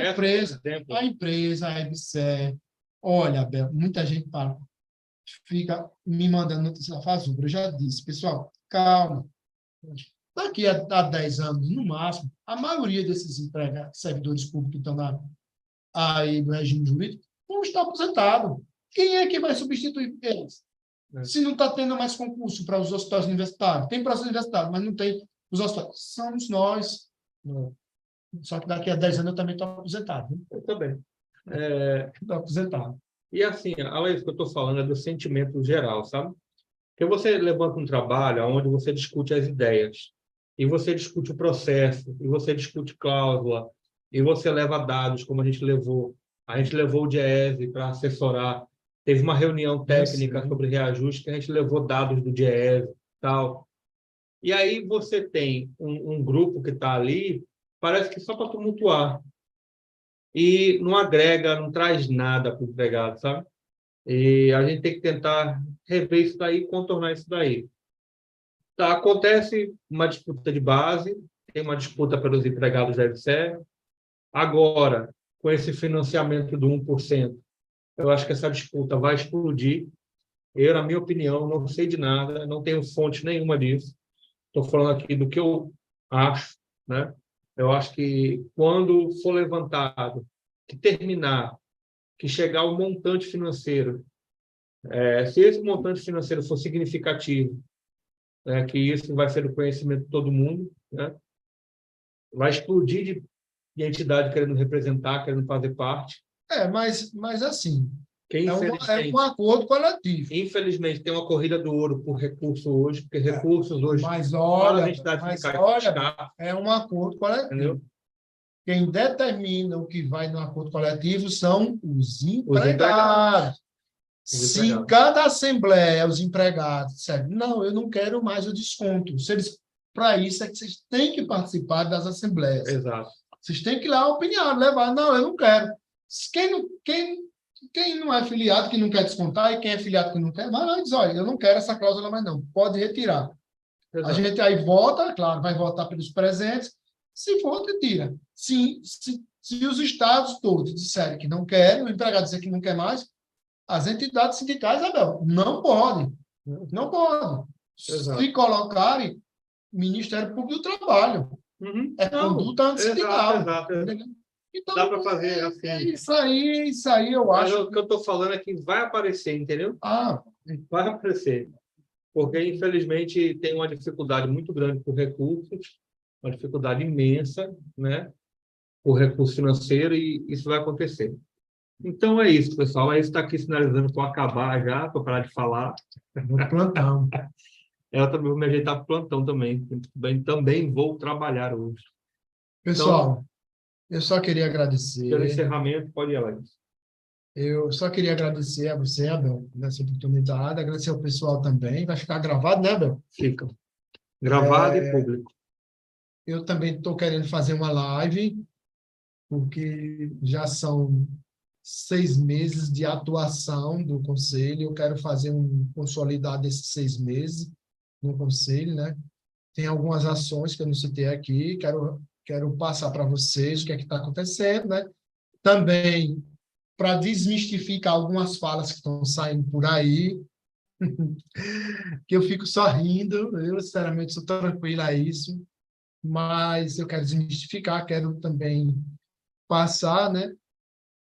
empresa, a EBSER, olha, Abel, muita gente fica me mandando notícia da Fazubra. Eu já disse, pessoal, calma. Daqui a 10 anos, no máximo, a maioria desses empregados, servidores públicos que estão aí no regime jurídico, vão estar aposentados. Quem é que vai substituir eles? Se não está tendo mais concurso para os hospitais universitários, tem para os universitários, mas não tem os hospitais. Somos nós. Só que daqui a 10 anos eu também estou aposentado. Eu também. Estou aposentado. E assim, além disso que eu estou falando, é do sentimento geral, sabe? Porque você levanta um trabalho onde você discute as ideias, e você discute o processo, e você discute cláusula, e você leva dados, como a gente levou. A gente levou o DIEESE para assessorar. Teve uma reunião técnica sobre reajuste, que a gente levou dados do DIEESE e tal. E aí você tem um grupo que está ali, parece que só para tumultuar. E não agrega, não traz nada para o empregado, sabe? E a gente tem que tentar rever isso daí, contornar isso daí. Tá, acontece uma disputa de base, tem uma disputa pelos empregados da EBSER. Agora, com esse financiamento do 1%, eu acho que essa disputa vai explodir. Eu, na minha opinião, não sei de nada, não tenho fonte nenhuma disso. Estou falando aqui do que eu acho, né? Eu acho que quando for levantado, que terminar, que chegar o montante financeiro, se esse montante financeiro for significativo, que isso vai ser do conhecimento de todo mundo, né? Vai explodir de entidade querendo representar, querendo fazer parte. Mas assim, Que, é infelizmente, um acordo coletivo. infelizmente, tem uma corrida do ouro por recurso hoje, porque recursos hoje, Mas para olha, as entidades mas sindicais olha, buscar, é um acordo coletivo. entendeu? Quem determina o que vai no acordo coletivo são os Os empregados. empregados. Se cada assembleia, os empregados disserem, não, eu não quero mais o desconto. Para isso é que vocês têm que participar das assembleias. Exato. Vocês têm que ir lá opinar, levar. Não, eu não quero. Quem não é filiado, que não quer descontar, e quem é filiado que não quer, vai lá e diz, olha, eu não quero essa cláusula mais não, pode retirar. Exato. A gente aí vota, claro, vai votar pelos presentes, se for, tira. Se os estados todos disserem que não querem, o empregado dizer que não quer mais, as entidades sindicais, Abel, não podem. Não podem. Exato. Se colocarem, Ministério Público do Trabalho. É conduta antissindical. Exato. Então, dá para fazer assim. Isso aí eu Mas acho. o que eu estou falando é que vai aparecer, entendeu? Vai aparecer. Porque, infelizmente, tem uma dificuldade muito grande por recursos, uma dificuldade imensa, né? Por recurso financeiro, e isso vai acontecer. Então, é isso, pessoal. É isso que está aqui sinalizando para acabar já, para parar de falar. No plantão. Eu também vou me ajeitar para o plantão também. Também vou trabalhar hoje. Pessoal, eu só queria agradecer. Pelo encerramento, pode ir, Alex. Eu só queria agradecer a você, Abel, nessa oportunidade. Agradecer ao pessoal também. Vai ficar gravado, né, Abel? Fica. Gravado e público. Eu também estou querendo fazer uma live, porque já são 6 meses de atuação do Conselho. Eu quero fazer consolidar desses 6 meses no Conselho, né? Tem algumas ações que eu não citei aqui, quero passar para vocês o que é que está acontecendo, né? Também para desmistificar algumas falas que estão saindo por aí, que eu fico só rindo, eu sinceramente sou tranquilo a isso, mas eu quero desmistificar, quero também passar, né?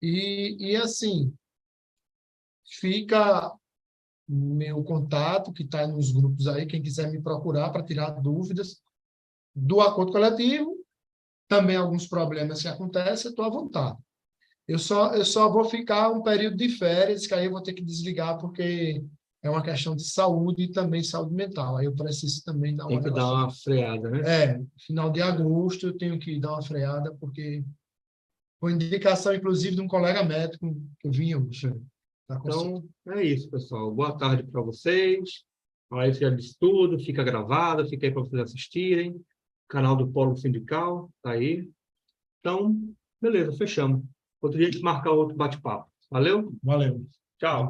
E assim, fica meu contato, que está nos grupos aí, quem quiser me procurar para tirar dúvidas do acordo coletivo, também alguns problemas que acontecem, eu estou à vontade. Eu só vou ficar um período de férias, que aí eu vou ter que desligar, porque é uma questão de saúde e também saúde mental. Aí eu preciso também dar uma... Tem que dar uma freada, né? Final de agosto eu tenho que dar uma freada, porque foi indicação, inclusive, de um colega médico que eu vinha hoje. Então, é isso, pessoal. Boa tarde para vocês. Aí já disse tudo, fica gravado, fica aí para vocês assistirem. O canal do Polo Sindical, tá aí. Então, beleza, fechamos. Outro dia a gente marca outro bate-papo. Valeu? Valeu. Tchau.